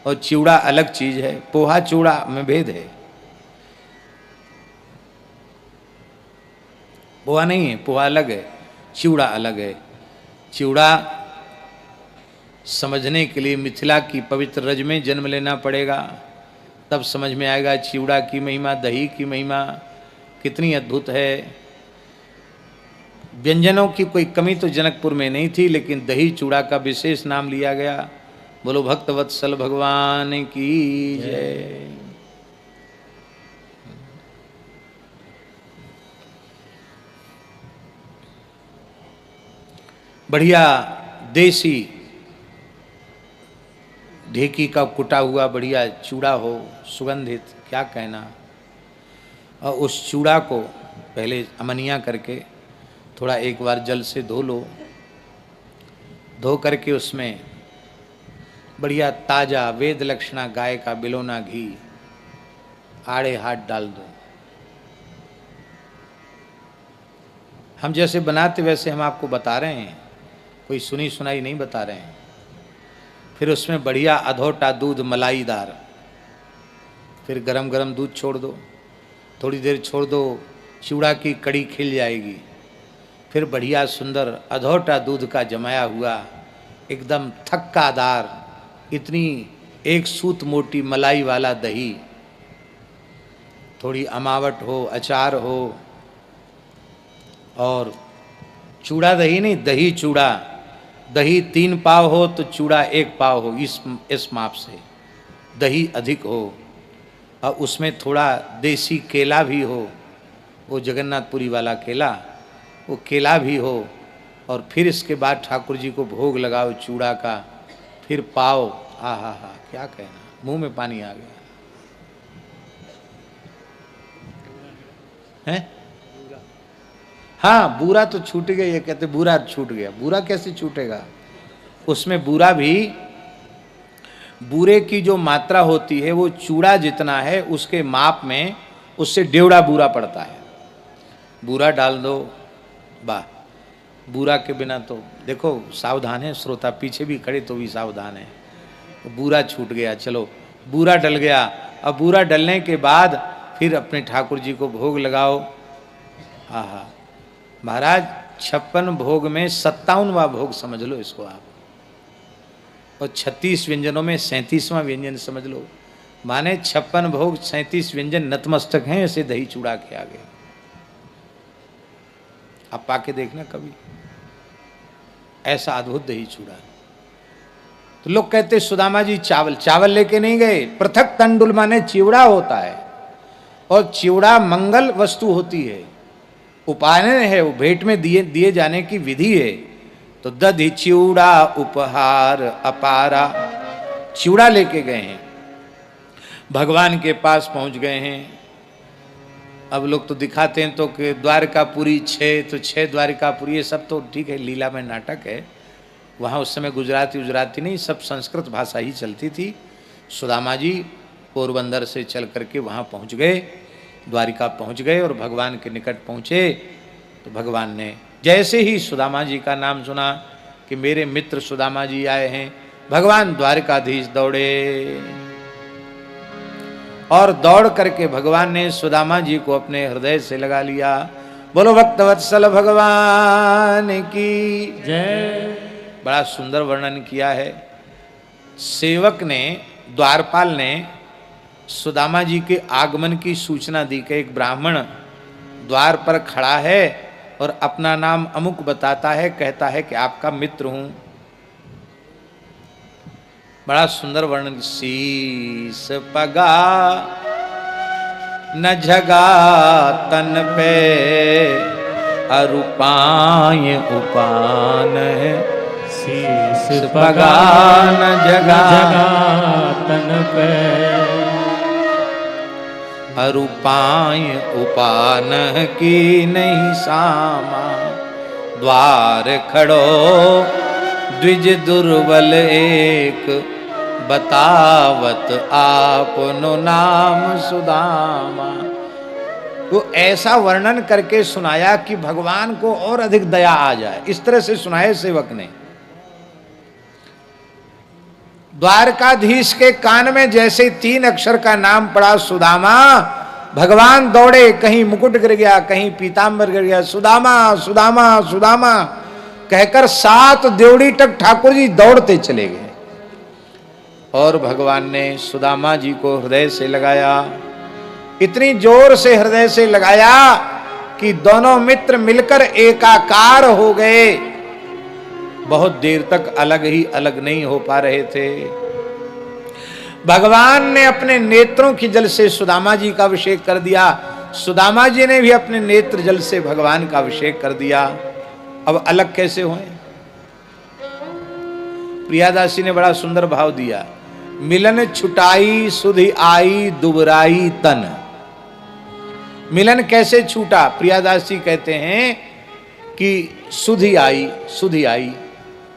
और चिवड़ा अलग चीज है। पोहा चिवड़ा में भेद है। पोहा नहीं है, पोहा अलग है, चिवड़ा अलग है। चिवड़ा समझने के लिए मिथिला की पवित्र रज में जन्म लेना पड़ेगा, तब समझ में आएगा चिवड़ा की महिमा, दही की महिमा कितनी अद्भुत है। व्यंजनों की कोई कमी तो जनकपुर में नहीं थी, लेकिन दही चूड़ा का विशेष नाम लिया गया। बोलो भक्तवत्सल भगवान की जय। बढ़िया देसी ढेकी का कुटा हुआ बढ़िया चूड़ा हो, सुगंधित, क्या कहना। और उस चूड़ा को पहले अमनिया करके थोड़ा एक बार जल से धो लो, धो करके उसमें बढ़िया ताजा वेद लक्षणा गाय का बिलोना घी आड़े हाथ डाल दो। हम जैसे बनाते वैसे हम आपको बता रहे हैं, कोई सुनी सुनाई नहीं बता रहे हैं। फिर उसमें बढ़िया अधोटा दूध मलाईदार, फिर गरम गरम दूध छोड़ दो, थोड़ी देर छोड़ दो, चूड़ा की कड़ी खिल जाएगी। फिर बढ़िया सुंदर अधोटा दूध का जमाया हुआ एकदम थक्कादार, इतनी एक सूत मोटी मलाई वाला दही, थोड़ी अमावट हो, अचार हो, और चूड़ा दही नहीं, दही चूड़ा। दही 3 पाव हो तो चूड़ा 1 पाव हो, इस माप से दही अधिक हो, और उसमें थोड़ा देसी केला भी हो, वो जगन्नाथपुरी वाला केला, वो केला भी हो। और फिर इसके बाद ठाकुर जी को भोग लगाओ चूड़ा का, फिर पाओ। हा हा हा, क्या कहना, मुंह में पानी आ गया है। हाँ, बूरा तो छूट गया, ये कहते बूरा छूट गया। बूरा कैसे छूटेगा? उसमें बूरा भी, बूरे की जो मात्रा होती है वो चूड़ा जितना है उसके माप में उससे 1.5 बूरा पड़ता है। बूरा डाल दो, वाह। बूरा के बिना तो देखो, सावधान है श्रोता, पीछे भी खड़े तो भी सावधान है। बूरा छूट गया, चलो बूरा डल गया। अब बूरा डलने के बाद फिर अपने ठाकुर जी को भोग लगाओ। हाँ हाँ महाराज, 56 भोग में 57वां भोग समझ लो इसको आप, और 36 व्यंजनों में 37वां व्यंजन समझ लो। माने 56 भोग 37 व्यंजन नतमस्तक हैं ऐसे दही चूड़ा के आगे। आप पाके देखना कभी, ऐसा अद्भुत दही चूड़ा। तो लोग कहते सुदामा जी चावल लेके नहीं गए। पृथक तंडुल माने चिवड़ा होता है, और चिवड़ा मंगल वस्तु होती है, उपायन है, वो भेंट में दिए जाने की विधि है। तो दधि चिवड़ा उपहार अपारा, चिवड़ा लेके गए हैं, भगवान के पास पहुंच गए हैं। अब लोग तो दिखाते हैं तो कि द्वारकापुरी 6, तो 6 द्वारकापुरी, ये सब तो ठीक है, लीला में नाटक है। वहाँ उस समय गुजराती नहीं, सब संस्कृत भाषा ही चलती थी। सुदामा जी पोरबंदर से चल करके वहाँ पहुँच गए, द्वारिका पहुँच गए, और भगवान के निकट पहुँचे। तो भगवान ने जैसे ही सुदामा जी का नाम सुना कि मेरे मित्र सुदामा जी आए हैं, भगवान द्वारकाधीश दौड़े, और दौड़ करके भगवान ने सुदामा जी को अपने हृदय से लगा लिया। बोलो भक्तवत्सल भगवान की जय। बड़ा सुंदर वर्णन किया है सेवक ने, द्वारपाल ने सुदामा जी के आगमन की सूचना दी कि एक ब्राह्मण द्वार पर खड़ा है और अपना नाम अमुक बताता है, कहता है कि आपका मित्र हूं। बड़ा सुंदर वर्णन, शीस पगा न झगा तन पे, अरूपाय उपान है। शीस पगा न झगा तन पे, अरूपाय उपान की नहीं सामा। द्वार खड़ो द्विज दुर्बल एक, बतावत आपनो नाम सुदामा। वो ऐसा वर्णन करके सुनाया कि भगवान को और अधिक दया आ जाए, इस तरह से सुनाए सेवक ने। द्वारकाधीश के कान में जैसे 3 अक्षर का नाम पड़ा सुदामा, भगवान दौड़े, कहीं मुकुट गिर गया, कहीं पीतांबर गिर गया, सुदामा सुदामा सुदामा कहकर 7 देवड़ी तक ठाकुर जी दौड़ते चले गए। और भगवान ने सुदामा जी को हृदय से लगाया, इतनी जोर से हृदय से लगाया कि दोनों मित्र मिलकर एकाकार हो गए। बहुत देर तक अलग ही अलग नहीं हो पा रहे थे। भगवान ने अपने नेत्रों की जल से सुदामा जी का अभिषेक कर दिया, सुदामा जी ने भी अपने नेत्र जल से भगवान का अभिषेक कर दिया। अब अलग कैसे हुए? प्रियादासी ने बड़ा सुंदर भाव दिया, मिलन छुटाई सुधि आई दुबराई तन। मिलन कैसे छूटा? प्रियादासी कहते हैं कि सुधि आई, सुधि आई,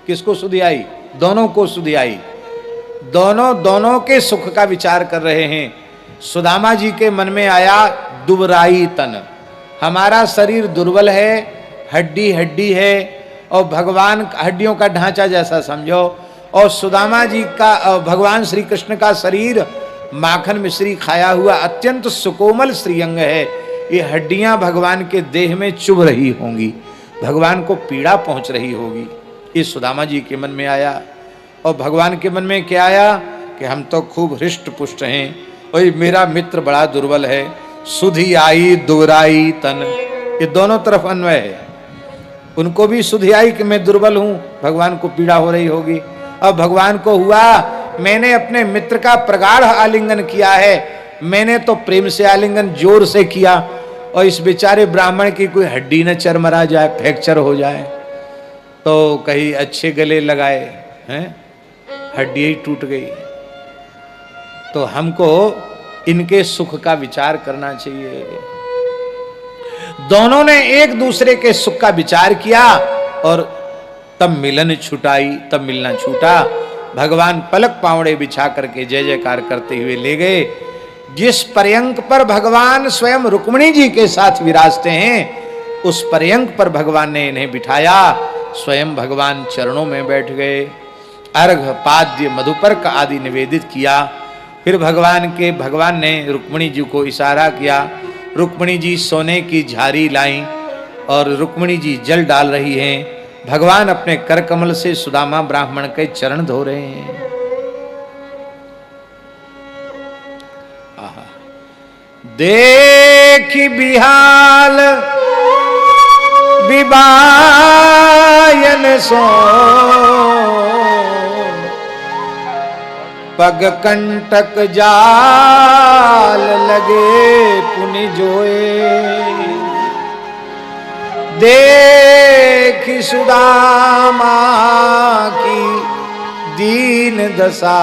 किसको सुधि आई? दोनों को सुधि आई। दोनों के सुख का विचार कर रहे हैं। सुदामा जी के मन में आया दुबराई तन, हमारा शरीर दुर्बल है, हड्डी हड्डी है, और भगवान हड्डियों का ढांचा जैसा समझो, और सुदामा जी का भगवान श्री कृष्ण का शरीर माखन मिश्री खाया हुआ अत्यंत सुकोमल श्रीअंग है। ये हड्डियां भगवान के देह में चुभ रही होंगी, भगवान को पीड़ा पहुंच रही होगी। ये सुदामा जी के मन में आया। और भगवान के मन में क्या आया कि हम तो खूब हृष्ट पुष्ट हैं, और मेरा मित्र बड़ा दुर्बल है। सुधि आई दुबराई तन, ये दोनों तरफ अन्वय है। उनको भी सुधि आई कि मैं दुर्बल हूं, भगवान को पीड़ा हो रही होगी। अब भगवान को हुआ मैंने अपने मित्र का प्रगाढ़ आलिंगन किया है, मैंने तो प्रेम से आलिंगन जोर से किया, और इस बेचारे ब्राह्मण की कोई हड्डी न चरमरा जाए, फ्रैक्चर हो जाए, तो कहीं अच्छे गले लगाए हैं, हड्डी ही टूट गई। तो हमको इनके सुख का विचार करना चाहिए। दोनों ने एक दूसरे के सुख का विचार किया, और तब मिलन छुटाई, तब मिलना छूटा। भगवान पलक पावड़े बिछा करके जय जयकार करते हुए ले गए। जिस पर्यंक पर भगवान स्वयं रुक्मिणी जी के साथ विराजते हैं, उस पर्यंक पर भगवान ने इन्हें बिठाया। स्वयं भगवान चरणों में बैठ गए, अर्घ पाद्य मधुपर्क आदि निवेदित किया। फिर भगवान ने रुक्मिणी जी को इशारा किया। रुक्मिणी जी सोने की झारी लाई, और रुक्मिणी जी जल डाल रही हैं। भगवान अपने कर कमल से सुदामा ब्राह्मण के चरण धो रहे हैं। देखी बिहाल विबायन सो, पग कंटक जाल लगे पुनि जोए। देखी सुदामा की दीन दशा,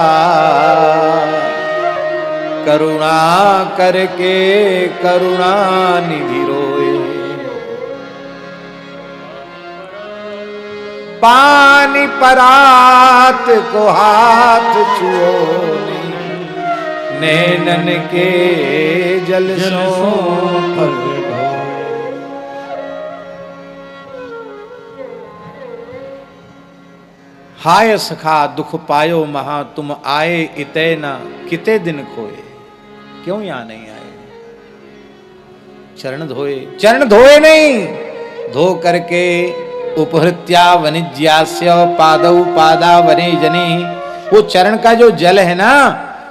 करुणा करके करुणा निधि रोए। पानी परात को हाथ छुओ, नैनन के जल सो पर हाय सखा दुख पायो महा, तुम आए इते न किते दिन खोए। क्यों यहां नहीं आए? चरण धोए, चरण धोए नहीं, धो करके उपहृत्या वनिज्यास्य पादौ पादा वने जने, वो चरण का जो जल है ना,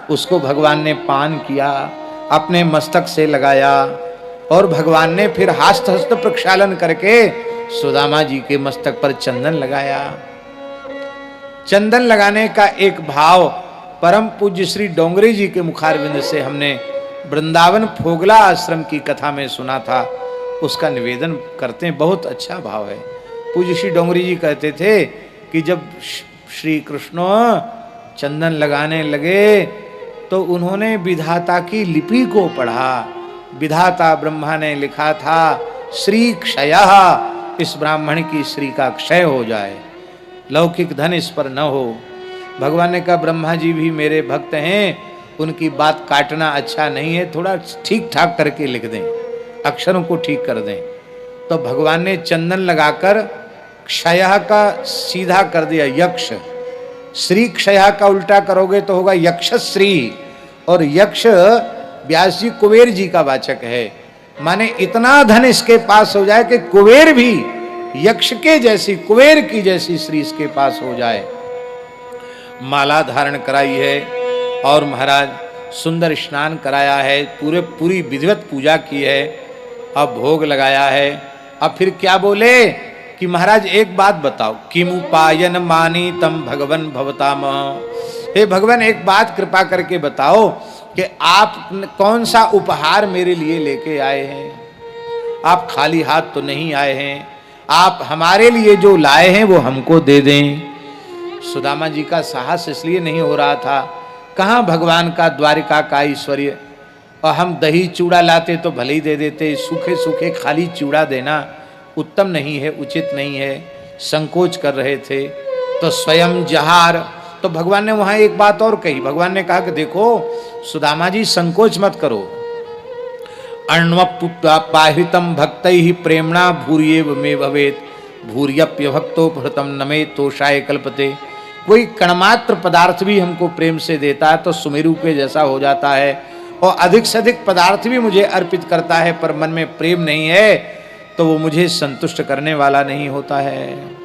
उसको भगवान ने पान किया, अपने मस्तक से लगाया, और भगवान ने फिर हस्त हस्त प्रक्षालन करके सुदामा जी के मस्तक पर चंदन लगाया। चंदन लगाने का एक भाव परम पूज्य श्री डोंगरे जी के मुखारविंद से हमने वृंदावन फोगला आश्रम की कथा में सुना था, उसका निवेदन करते हैं। बहुत अच्छा भाव है। पूज्य श्री डोंगरी जी कहते थे कि जब श्री कृष्ण चंदन लगाने लगे तो उन्होंने विधाता की लिपि को पढ़ा। विधाता ब्रह्मा ने लिखा था श्री क्षयः, इस ब्राह्मण की श्री का क्षय हो जाए, लौकिक धन इस पर न हो। भगवान ने कहा ब्रह्मा जी भी मेरे भक्त हैं, उनकी बात काटना अच्छा नहीं है, थोड़ा ठीक ठाक करके लिख दें, अक्षरों को ठीक कर दें। तो भगवान ने चंदन लगाकर क्षय का सीधा कर दिया यक्ष। श्री क्षय का उल्टा करोगे तो होगा यक्ष श्री, और यक्ष व्यास जी कुबेर जी का वाचक है। माने इतना धन इसके पास हो जाए कि कुबेर भी यक्ष के जैसी, कुबेर की जैसी श्री इसके पास हो जाए। माला धारण कराई है और महाराज सुंदर स्नान कराया है, पूरी विधिवत पूजा की है, अब भोग लगाया है। अब फिर क्या बोले कि महाराज एक बात बताओ, किमु पायन मानी तम भगवन भवताम। हे भगवान एक बात कृपा करके बताओ कि आप कौन सा उपहार मेरे लिए लेके आए हैं। आप खाली हाथ तो नहीं आए हैं, आप हमारे लिए जो लाए हैं वो हमको दे दें। सुदामा जी का साहस इसलिए नहीं हो रहा था, कहाँ भगवान का द्वारिका का ऐश्वर्य, और हम दही चूड़ा लाते तो भले ही दे देते, सूखे सूखे खाली चूड़ा देना उत्तम नहीं है, उचित नहीं है, संकोच कर रहे थे। तो स्वयं जहार। तो भगवान ने वहां एक बात और कही, भगवान ने कहा कि देखो सुदामा जी संकोच मत करो, अण्वपाहितम भक्त ही प्रेमणा भूरियेव में भवेत भूर्यप्य भक्तो भृतम नमे तोषाय कल्पते। कोई कणमात्र पदार्थ भी हमको प्रेम से देता है तो सुमेरु के जैसा हो जाता है, और अधिक से अधिक पदार्थ भी मुझे अर्पित करता है पर मन में प्रेम नहीं है तो वो मुझे संतुष्ट करने वाला नहीं होता है।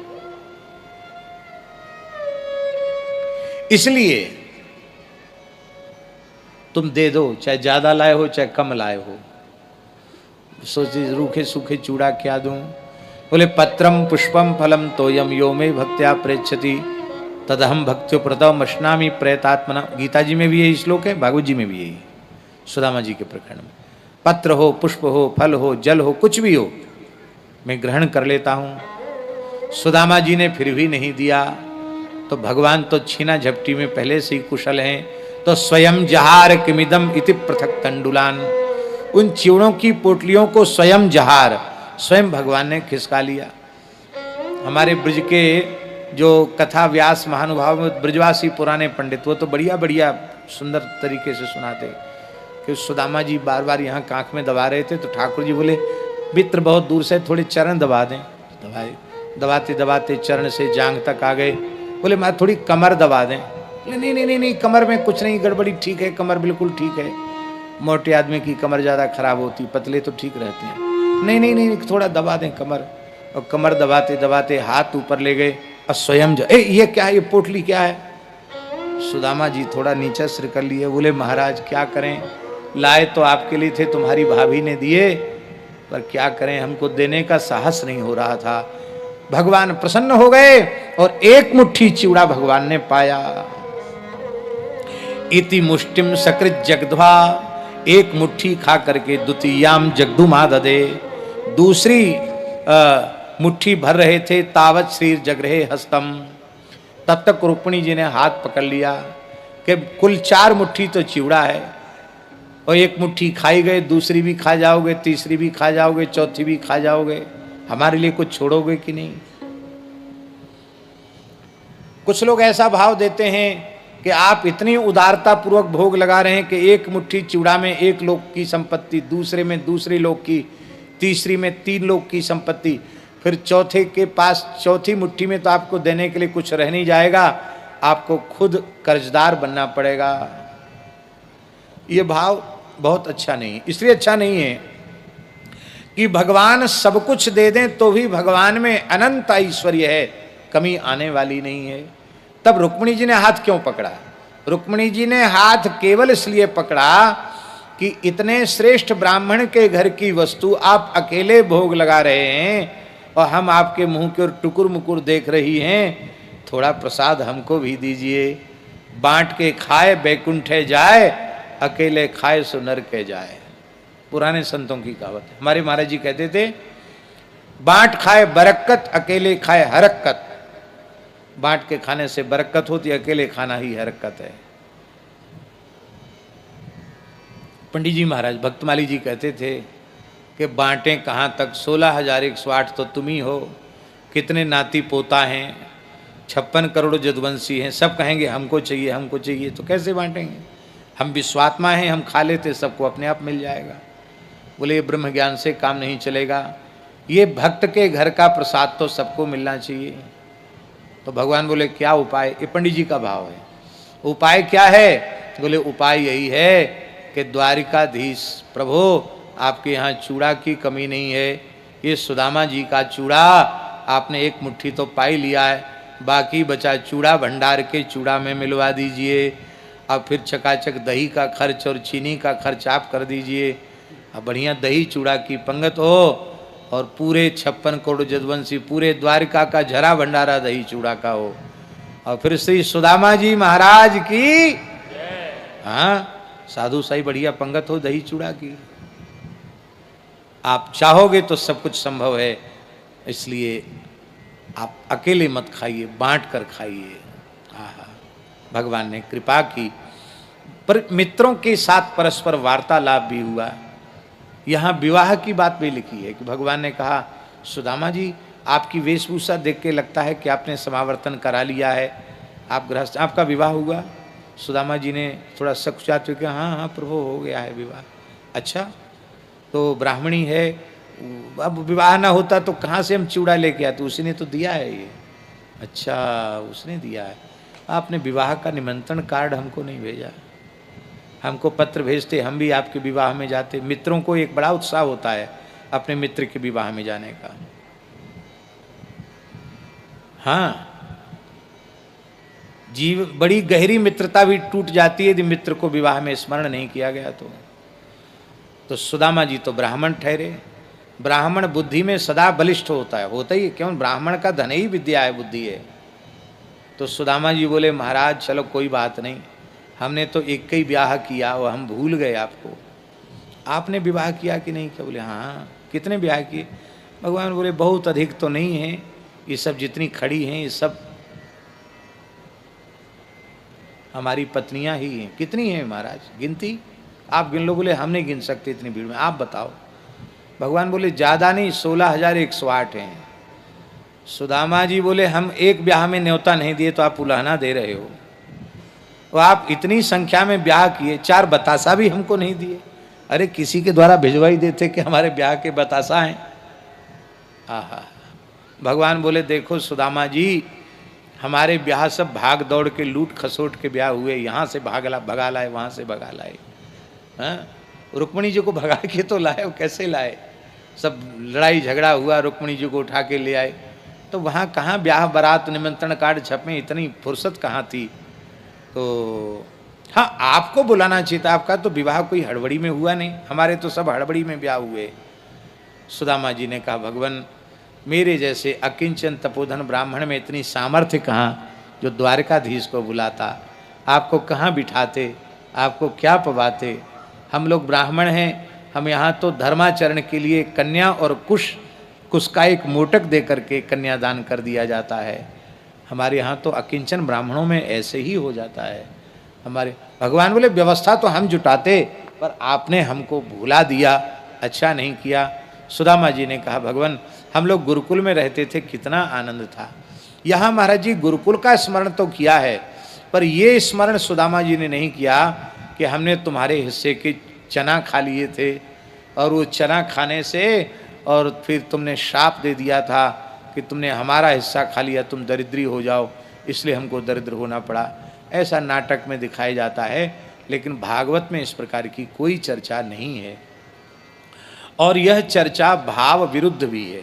इसलिए तुम दे दो, चाहे ज्यादा लाए हो चाहे कम लाए हो। सोचिए रूखे सूखे चूड़ा क्या दूं? बोले पत्रम पुष्पम फलम तोयम यो में भक्त्या प्रेक्षति तदहम भक्त्यो प्रतम अश्नामी प्रयतात्मना। गीता जी में भी यही श्लोक है, भागवत जी में भी यही, सुदामा जी के प्रकरण में। पत्र हो, पुष्प हो, फल हो, जल हो, कुछ भी हो मैं ग्रहण कर लेता हूं। सुदामा जी ने फिर भी नहीं दिया तो भगवान तो छीना झपटी में पहले से ही कुशल हैं। तो स्वयं जहार किमिदम इति पृथक तंडुलान, उन चिवड़ों की पोटलियों को स्वयं जहार, स्वयं भगवान ने खिसका लिया। हमारे ब्रज के जो कथा व्यास महानुभाव में ब्रजवासी पुराने पंडित, वो तो बढ़िया बढ़िया सुंदर तरीके से सुनाते कि सुदामा जी बार बार यहाँ कांख में दबा रहे थे तो ठाकुर जी बोले मित्र बहुत दूर से थोड़े चरण दबा दें। दबाए, दबाते दबाते चरण से जांग तक आ गए। बोले मैं थोड़ी कमर दबा दें। नहीं नहीं नहीं नहीं, कमर में कुछ नहीं गड़बड़ी, ठीक है, कमर बिल्कुल ठीक है। मोटे आदमी की कमर ज़्यादा खराब होती, पतले तो ठीक रहते हैं। नहीं नहीं नहीं, थोड़ा दबा दें कमर। और कमर दबाते दबाते हाथ ऊपर ले गए और स्वयं ये क्या है, ये पोटली क्या है? सुदामा जी थोड़ा नीचे सिर कर लिए। बोले महाराज क्या करें, लाए तो आपके लिए थे, तुम्हारी भाभी ने दिए, पर क्या करें हमको देने का साहस नहीं हो रहा था। भगवान प्रसन्न हो गए और एक मुट्ठी चिवड़ा भगवान ने पाया। इति मुष्टिम सकृत जगध्वा, एक मुट्ठी खा करके द्वितीयाम जगधुमा ददे, दूसरी मुट्ठी भर रहे थे तावत श्रीर जगरहे हस्तम, तब तक रुक्मिणी जी ने हाथ पकड़ लिया कि कुल 4 मुट्ठी तो चिवड़ा है और एक मुट्ठी खाई गए, दूसरी भी खा जाओगे, तीसरी भी खा जाओगे, चौथी भी खा जाओगे, हमारे लिए कुछ छोड़ोगे कि नहीं? कुछ लोग ऐसा भाव देते हैं कि आप इतनी उदारता पूर्वक भोग लगा रहे हैं कि एक मुट्ठी चिवड़ा में 1 लोक की संपत्ति, दूसरे में दूसरे लोक की, तीसरी में 3 लोक की संपत्ति, फिर चौथे के पास चौथी मुट्ठी में तो आपको देने के लिए कुछ रह नहीं जाएगा, आपको खुद कर्जदार बनना पड़ेगा। ये भाव बहुत अच्छा नहीं, इसलिए अच्छा नहीं है कि भगवान सब कुछ दे दें तो भी भगवान में अनंत ऐश्वर्य है, कमी आने वाली नहीं है। तब रुक्मिणी जी ने हाथ क्यों पकड़ा? रुक्मिणी जी ने हाथ केवल इसलिए पकड़ा कि इतने श्रेष्ठ ब्राह्मण के घर की वस्तु आप अकेले भोग लगा रहे हैं और हम आपके मुंह के ओर टुकुर मुकुर देख रही हैं, थोड़ा प्रसाद हमको भी दीजिए। बांट के खाए बैकुंठे जाए, अकेले खाए सो नरके जाए, पुराने संतों की कहावत है। हमारे महाराज जी कहते थे बांट खाए बरक्कत, अकेले खाए हरक्कत। बांट के खाने से बरक्कत होती, अकेले खाना ही हरक्कत है। पंडित जी महाराज भक्तमाली जी कहते थे कि बांटें कहाँ तक, 16,108 तो तुम ही हो, कितने नाती पोता हैं, 56 करोड़ जदुवंशी हैं, सब कहेंगे हमको चाहिए हमको चाहिए, तो कैसे बांटेंगे? हम विश्वात्मा हैं, हम खा लेते सबको अपने आप मिल जाएगा। बोले ये ब्रह्म ज्ञान से काम नहीं चलेगा, ये भक्त के घर का प्रसाद तो सबको मिलना चाहिए। तो भगवान बोले क्या उपाय? ये पंडित जी का भाव है। उपाय क्या है? बोले उपाय यही है कि द्वारिकाधीश प्रभु आपके यहाँ चूड़ा की कमी नहीं है, ये सुदामा जी का चूड़ा आपने एक मुट्ठी तो पाई लिया है, बाकी बचा चूड़ा भंडार के चूड़ा में मिलवा दीजिए, और फिर चकाचक दही का खर्च और चीनी का खर्च आप कर दीजिए, अब बढ़िया दही चूड़ा की पंगत हो और पूरे 56 करोड़ जदवंशी पूरे द्वारिका का झरा भंडारा दही चूड़ा का हो, और फिर श्री सुदामा जी महाराज की हाँ साधु साई बढ़िया पंगत हो दही चूड़ा की। आप चाहोगे तो सब कुछ संभव है, इसलिए आप अकेले मत खाइए, बांट कर खाइए। भगवान ने कृपा की, पर मित्रों के साथ परस्पर वार्तालाप भी हुआ। यहाँ विवाह की बात भी लिखी है कि भगवान ने कहा सुदामा जी आपकी वेशभूषा देख के लगता है कि आपने समावर्तन करा लिया है, आप गृहस्थ, आपका विवाह हुआ। सुदामा जी ने थोड़ा सकुचाते हुए कहा, हाँ हाँ प्रभु हो गया है विवाह। अच्छा, तो ब्राह्मणी है, अब विवाह ना होता तो कहाँ से हम चूड़ा लेके आते, उसने तो दिया है ये। अच्छा, उसने दिया है। आपने विवाह का निमंत्रण कार्ड हमको नहीं भेजा, हमको पत्र भेजते, हम भी आपके विवाह में जाते। मित्रों को एक बड़ा उत्साह होता है अपने मित्र के विवाह में जाने का। हाँ, जीव बड़ी गहरी मित्रता भी टूट जाती है यदि मित्र को विवाह में स्मरण नहीं किया गया तो सुदामा जी तो ब्राह्मण ठहरे। ब्राह्मण बुद्धि में सदा बलिष्ठ होता है, होता ही क्यों, ब्राह्मण का धन ही विद्या है, बुद्धि है। तो सुदामा जी बोले, महाराज चलो कोई बात नहीं, हमने तो एक ही ब्याह किया और हम भूल गए आपको। आपने विवाह किया कि नहीं किया? बोले हाँ। कितने ब्याह किए? भगवान बोले बहुत अधिक तो नहीं है, ये सब जितनी खड़ी हैं ये सब हमारी पत्नियां ही हैं। कितनी हैं महाराज, गिनती आप गिन लो। बोले हम नहीं गिन सकते इतनी भीड़ में, आप बताओ। भगवान बोले ज़्यादा नहीं, 16,108 हैं। सुदामा जी बोले हम एक ब्याह में न्योता नहीं दिए तो आप उलाहना दे रहे हो, और आप इतनी संख्या में ब्याह किए, 4 बतासा भी हमको नहीं दिए। अरे किसी के द्वारा भिजवाई देते कि हमारे ब्याह के बतासा हैं। आहा, भगवान बोले देखो सुदामा जी, हमारे ब्याह सब भाग दौड़ के लूट खसोट के ब्याह हुए, यहाँ से भगा लाए, वहाँ से भगा लाए। हाँ, रुक्मणी जी को भगा के तो लाए, वो कैसे लाए? सब लड़ाई झगड़ा हुआ, रुक्मणी जी को उठा के ले आए। तो वहाँ कहाँ ब्याह बारात निमंत्रण कार्ड छपे, इतनी फुर्सत कहाँ थी? तो हाँ, आपको बुलाना चाहिए था, आपका तो विवाह कोई हड़बड़ी में हुआ नहीं, हमारे तो सब हड़बड़ी में ब्याह हुए। सुदामा जी ने कहा, भगवान मेरे जैसे अकिंचन तपोधन ब्राह्मण में इतनी सामर्थ्य कहाँ जो द्वारकाधीश को बुलाता, आपको कहाँ बिठाते, आपको क्या पवाते? हम लोग ब्राह्मण हैं, हम यहाँ तो धर्माचरण के लिए कन्या और कुश का एक मोटक दे करके कन्यादान कर दिया जाता है। हमारे यहाँ तो अकिंचन ब्राह्मणों में ऐसे ही हो जाता है हमारे। भगवान बोले व्यवस्था तो हम जुटाते, पर आपने हमको भुला दिया, अच्छा नहीं किया। सुदामा जी ने कहा, भगवान हम लोग गुरुकुल में रहते थे, कितना आनंद था। यहाँ महाराज जी गुरुकुल का स्मरण तो किया है, पर ये स्मरण सुदामा जी ने नहीं किया कि हमने तुम्हारे हिस्से के चना खा लिए थे, और वो चना खाने से और फिर तुमने श्राप दे दिया था कि तुमने हमारा हिस्सा खा लिया, तुम दरिद्री हो जाओ, इसलिए हमको दरिद्र होना पड़ा। ऐसा नाटक में दिखाया जाता है, लेकिन भागवत में इस प्रकार की कोई चर्चा नहीं है, और यह चर्चा भाव विरुद्ध भी है।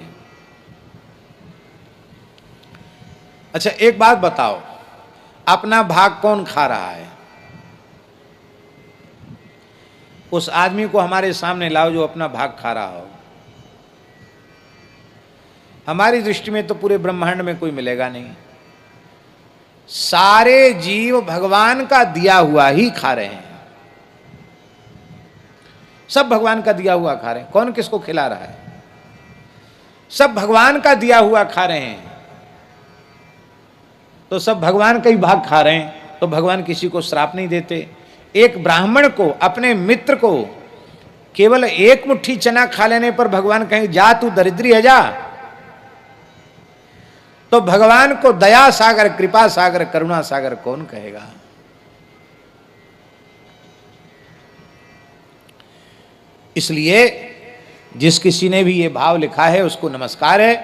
अच्छा एक बात बताओ, अपना भाग कौन खा रहा है? उस आदमी को हमारे सामने लाओ जो अपना भाग खा रहा हो। हमारी दृष्टि में तो पूरे ब्रह्मांड में कोई मिलेगा नहीं। सारे जीव भगवान का दिया हुआ ही खा रहे हैं, सब भगवान का दिया हुआ खा रहे हैं। कौन किसको खिला रहा है? सब भगवान का दिया हुआ खा रहे हैं, तो सब भगवान का ही भाग खा रहे हैं, तो भगवान किसी को श्राप नहीं देते। एक ब्राह्मण को, अपने मित्र को केवल एक मुट्ठी चना खा लेने पर भगवान कहें जा तू दरिद्री है जा, तो भगवान को दया सागर, कृपा सागर, करुणा सागर कौन कहेगा? इसलिए जिस किसी ने भी ये भाव लिखा है उसको नमस्कार है,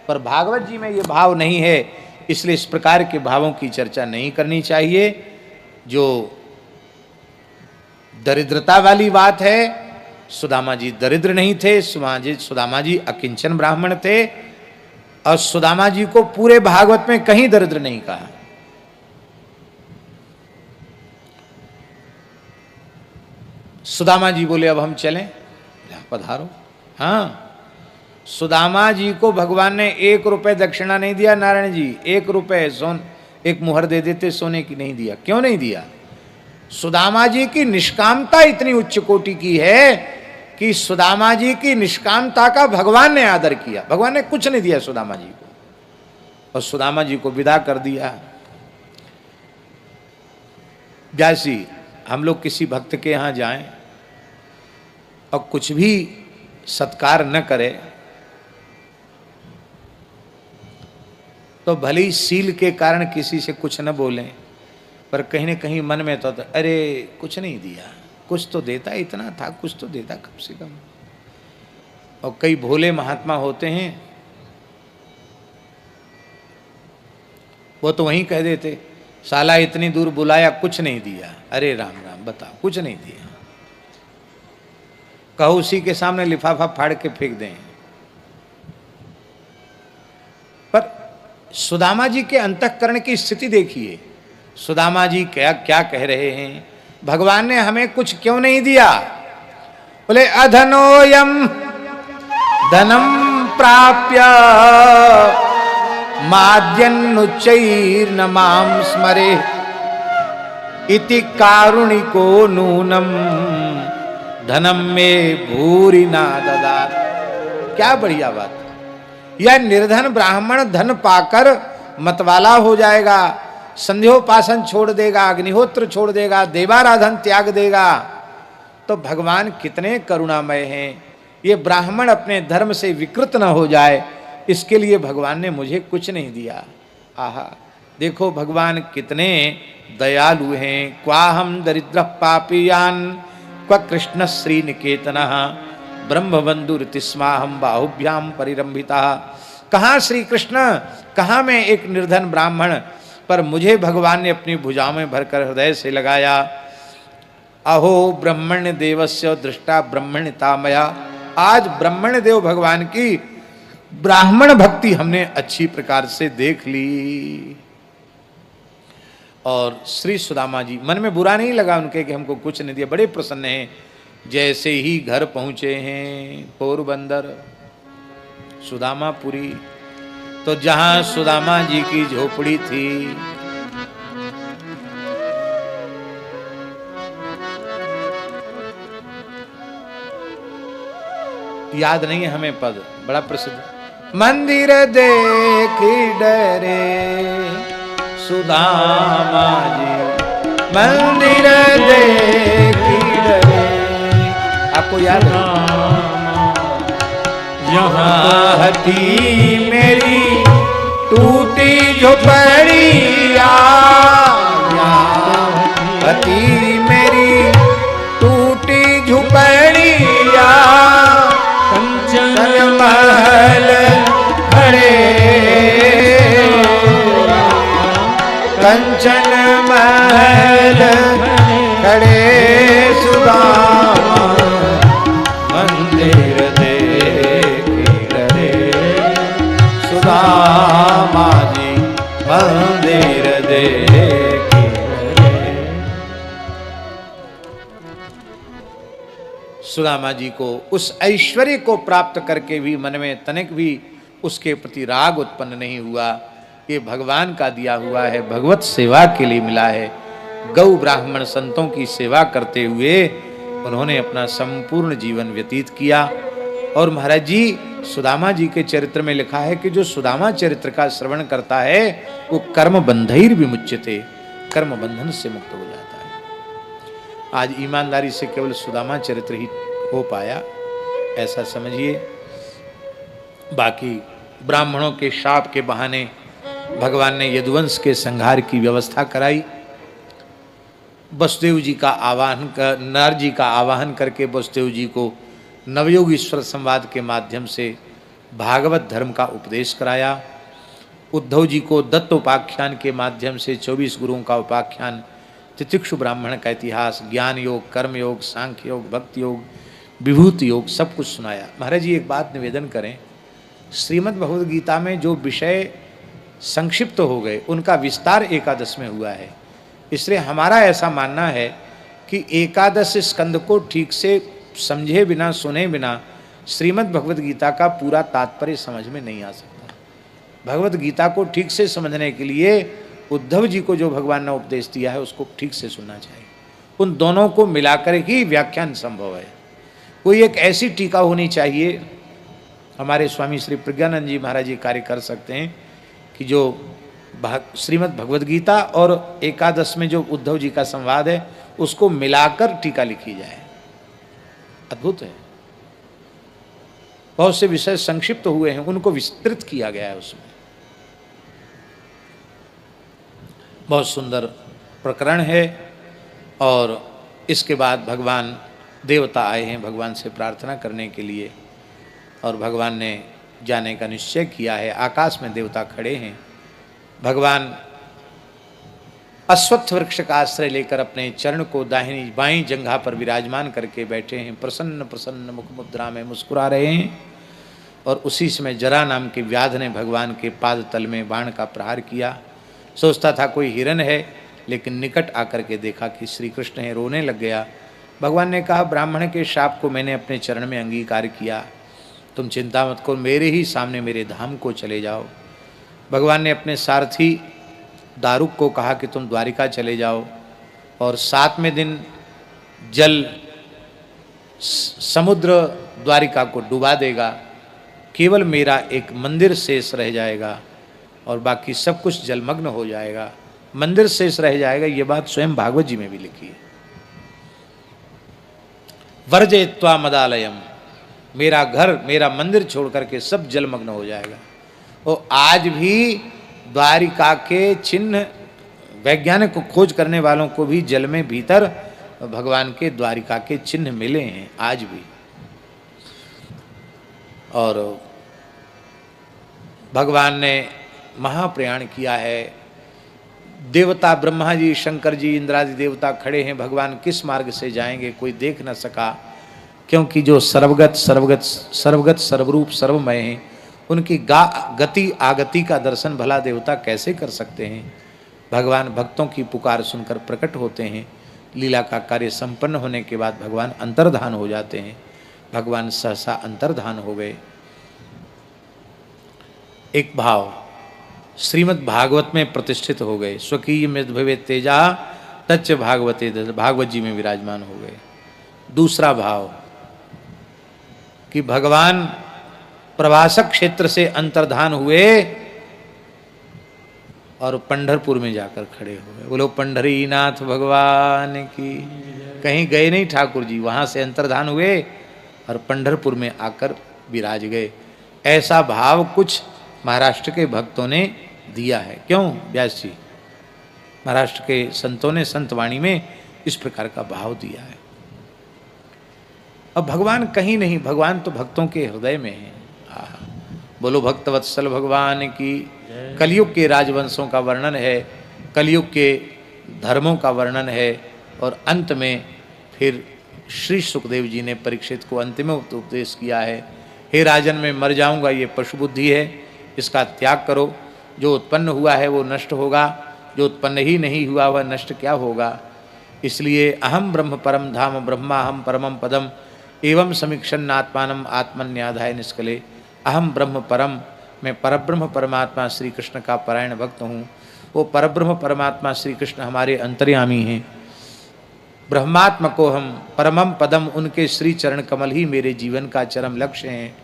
पर भागवत जी में ये भाव नहीं है, इसलिए इस प्रकार के भावों की चर्चा नहीं करनी चाहिए। जो दरिद्रता वाली बात है, सुदामा जी दरिद्र नहीं थे, सुदामा जी अकिंचन ब्राह्मण थे, और सुदामा जी को पूरे भागवत में कहीं दरिद्र नहीं कहा। सुदामा जी बोले अब हम चलें, पधारो। हाँ, सुदामा जी को भगवान ने 1 रुपए दक्षिणा नहीं दिया। नारायण जी 1 रुपए एक मुहर दे देते सोने की, नहीं दिया। क्यों नहीं दिया? सुदामा जी की निष्कामता इतनी उच्च कोटि की है कि सुदामा जी की निष्कामता का भगवान ने आदर किया। भगवान ने कुछ नहीं दिया सुदामा जी को, और सुदामा जी को विदा कर दिया। जैसी हम लोग किसी भक्त के यहाँ जाएं और कुछ भी सत्कार न करे तो भले ही सील के कारण किसी से कुछ न बोलें, पर कहीं न कहीं मन में तो अरे कुछ नहीं दिया, कुछ तो देता, इतना था कुछ तो देता कम से कम। और कई भोले महात्मा होते हैं, वो तो वहीं कह देते साला इतनी दूर बुलाया कुछ नहीं दिया, अरे राम राम बताओ कुछ नहीं दिया, कहो उसी के सामने लिफाफा फाड़ के फेंक दें। पर सुदामा जी के अंतःकरण की स्थिति देखिए, सुदामा जी क्या क्या कह रहे हैं, भगवान ने हमें कुछ क्यों नहीं दिया? बोले अधनोयम धनम प्राप्य माद्यन्नुच्चैर्न मां स्मरे इति कारुणिको नूनम धनम में भूरि ना ददात। क्या बढ़िया बात, यह निर्धन ब्राह्मण धन पाकर मतवाला हो जाएगा, संध्योपासन छोड़ देगा, अग्निहोत्र छोड़ देगा, देवाराधन त्याग देगा। तो भगवान कितने करुणामय हैं, ये ब्राह्मण अपने धर्म से विकृत न हो जाए, इसके लिए भगवान ने मुझे कुछ नहीं दिया। आहा, देखो भगवान कितने दयालु हैं। क्वाहम दरिद्र पापीयान क्व कृष्ण श्री निकेतन ब्रह्मबंधुरितिस्माहम बाहुभ्याम परिरंभिता। कहाँ श्री कृष्ण, कहाँ मैं एक निर्धन ब्राह्मण, पर मुझे भगवान ने अपनी भुजाओं में भरकर हृदय से लगाया। अहो ब्रह्मण्य देवस्य दृष्टा ब्रह्मण्यता मया। आज ब्रह्मण्य देव भगवान की ब्राह्मण भक्ति हमने अच्छी प्रकार से देख ली। और श्री सुदामा जी मन में बुरा नहीं लगा उनके कि हमको कुछ नहीं दिया, बड़े प्रसन्न हैं। जैसे ही घर पहुंचे हैं पोरबंदर सुदामापुरी, तो जहां सुदामा जी की झोपड़ी थी, याद नहीं है हमें पद, बड़ा प्रसिद्ध। मंदिर देखी डरे सुदामा जी, मंदिर देखी डरे। आपको याद है? यहाँ हती मेरी टूटी झोपड़िया, हती मेरी टूटी झोपड़िया, कंचन महल खड़े, कंचन महल खड़े सुदामा मंदिर देखी डरे, सुदामा जी मंदिर देखी डरे। सुदामा जी को उस ऐश्वर्य को प्राप्त करके भी मन में तनिक भी उसके प्रति राग उत्पन्न नहीं हुआ। ये भगवान का दिया हुआ है, भगवत सेवा के लिए मिला है। गौ ब्राह्मण संतों की सेवा करते हुए उन्होंने अपना संपूर्ण जीवन व्यतीत किया। और महाराज जी सुदामा जी के चरित्र में लिखा है कि जो सुदामा चरित्र का श्रवण करता है वो कर्म बंधैर विमुच्यते, कर्म बंधन से मुक्त हो जाता है। आज ईमानदारी से केवल सुदामा चरित्र ही हो पाया, ऐसा समझिए। बाकी ब्राह्मणों के शाप के बहाने भगवान ने यदुवंश के संहार की व्यवस्था कराई। वसुदेव जी का आवाहन कर, नर जी का आवाहन करके वसुदेव जी को नवयोग ईश्वर संवाद के माध्यम से भागवत धर्म का उपदेश कराया। उद्धव जी को दत्त उपाख्यान के माध्यम से 24 गुरुओं का उपाख्यान, तितिक्षु ब्राह्मण का इतिहास, ज्ञान योग, कर्म योग, सांख्य योग, भक्ति योग, विभूति योग, सब कुछ सुनाया। महाराज जी एक बात निवेदन करें, श्रीमद् भगवद गीता में जो विषय संक्षिप्त हो गए उनका विस्तार एकादश में हुआ है। इसलिए हमारा ऐसा मानना है कि एकादश स्कंद को ठीक से समझे बिना, सुने बिना श्रीमद् भगवद गीता का पूरा तात्पर्य समझ में नहीं आ सकता। भगवद गीता को ठीक से समझने के लिए उद्धव जी को जो भगवान ने उपदेश दिया है उसको ठीक से सुनना चाहिए। उन दोनों को मिलाकर ही व्याख्यान संभव है। कोई एक ऐसी टीका होनी चाहिए, हमारे स्वामी श्री प्रज्ञानंद जी महाराज जी कार्य कर सकते हैं कि जो श्रीमद् भगवद गीता और एकादश में जो उद्धव जी का संवाद है उसको मिलाकर टीका लिखी जाए। अद्भुत है। बहुत से विषय संक्षिप्त हुए हैं, उनको विस्तृत किया गया है उसमें। बहुत सुंदर प्रकरण है। और इसके बाद भगवान देवता आए हैं भगवान से प्रार्थना करने के लिए, और भगवान ने जाने का निश्चय किया है। आकाश में देवता खड़े हैं। भगवान अश्वत्थ वृक्ष का आश्रय लेकर अपने चरण को दाहिनी बाईं जंघा पर विराजमान करके बैठे हैं। प्रसन्न प्रसन्न मुख मुद्रा में मुस्कुरा रहे हैं। और उसी समय जरा नाम के व्याध ने भगवान के पाद तल में बाण का प्रहार किया। सोचता था कोई हिरन है, लेकिन निकट आकर के देखा कि श्री कृष्ण है, रोने लग गया। भगवान ने कहा, ब्राह्मण के शाप को मैंने अपने चरण में अंगीकार किया, तुम चिंता मत करो, मेरे ही सामने मेरे धाम को चले जाओ। भगवान ने अपने सारथी दारुक को कहा कि तुम द्वारिका चले जाओ, और 7वें दिन जल समुद्र द्वारिका को डुबा देगा, केवल मेरा एक मंदिर शेष रह जाएगा और बाकी सब कुछ जलमग्न हो जाएगा। मंदिर शेष रह जाएगा, ये बात स्वयं भागवत जी में भी लिखी है। वर्जयित्वा मदालयम, मेरा घर मेरा मंदिर छोड़ करके सब जलमग्न हो जाएगा। और आज भी द्वारिका के चिन्ह वैज्ञानिक को खोज करने वालों को भी जल में भीतर भगवान के द्वारिका के चिन्ह मिले हैं आज भी। और भगवान ने महाप्रयाण किया है। देवता ब्रह्मा जी, शंकर जी, इंद्रादि देवता खड़े हैं। भगवान किस मार्ग से जाएंगे कोई देख न सका, क्योंकि जो सर्वगत सर्वरूप सर्वमय हैं, उनकी गति आगति का दर्शन भला देवता कैसे कर सकते हैं। भगवान भक्तों की पुकार सुनकर प्रकट होते हैं। लीला का कार्य संपन्न होने के बाद भगवान अंतर्धान हो जाते हैं। भगवान सहसा अंतर्धान हो गए। एक भाव श्रीमद् भागवत में प्रतिष्ठित हो गए। स्वकीय मृद भवे तेजा तच्च भागवते, भागवत जी में विराजमान हो गए। दूसरा भाव कि भगवान प्रवासक क्षेत्र से अंतर्धान हुए और पंढरपुर में जाकर खड़े हो गए। बोलो पंढरीनाथ भगवान की। कहीं गए नहीं ठाकुर जी, वहां से अंतर्धान हुए और पंढरपुर में आकर विराज गए। ऐसा भाव कुछ महाराष्ट्र के भक्तों ने दिया है। क्यों व्यास जी? महाराष्ट्र के संतों ने संतवाणी में इस प्रकार का भाव दिया है। अब भगवान कहीं नहीं, भगवान तो भक्तों के हृदय में है। बोलो भक्तवत्सल भगवान की। कलयुग के राजवंशों का वर्णन है, कलयुग के धर्मों का वर्णन है, और अंत में फिर श्री सुखदेव जी ने परीक्षित को अंतिम उपदेश किया है। हे राजन, मैं मर जाऊंगा, ये पशु बुद्धि है, इसका त्याग करो। जो उत्पन्न हुआ है वो नष्ट होगा, जो उत्पन्न ही नहीं हुआ वह नष्ट क्या होगा। इसलिए अहम ब्रह्म परम धाम ब्रह्माहम परमम पदम एवं समीक्षण आत्मानम आत्मन्याधाय निष्कले। अहम ब्रह्म परम, मैं परब्रह्म परमात्मा श्री कृष्ण का परायण भक्त हूँ। वो परब्रह्म परमात्मा श्री कृष्ण हमारे अंतर्यामी हैं। ब्रह्मात्मा को हम परमम पदम, उनके श्री चरण कमल ही मेरे जीवन का चरम लक्ष्य हैं।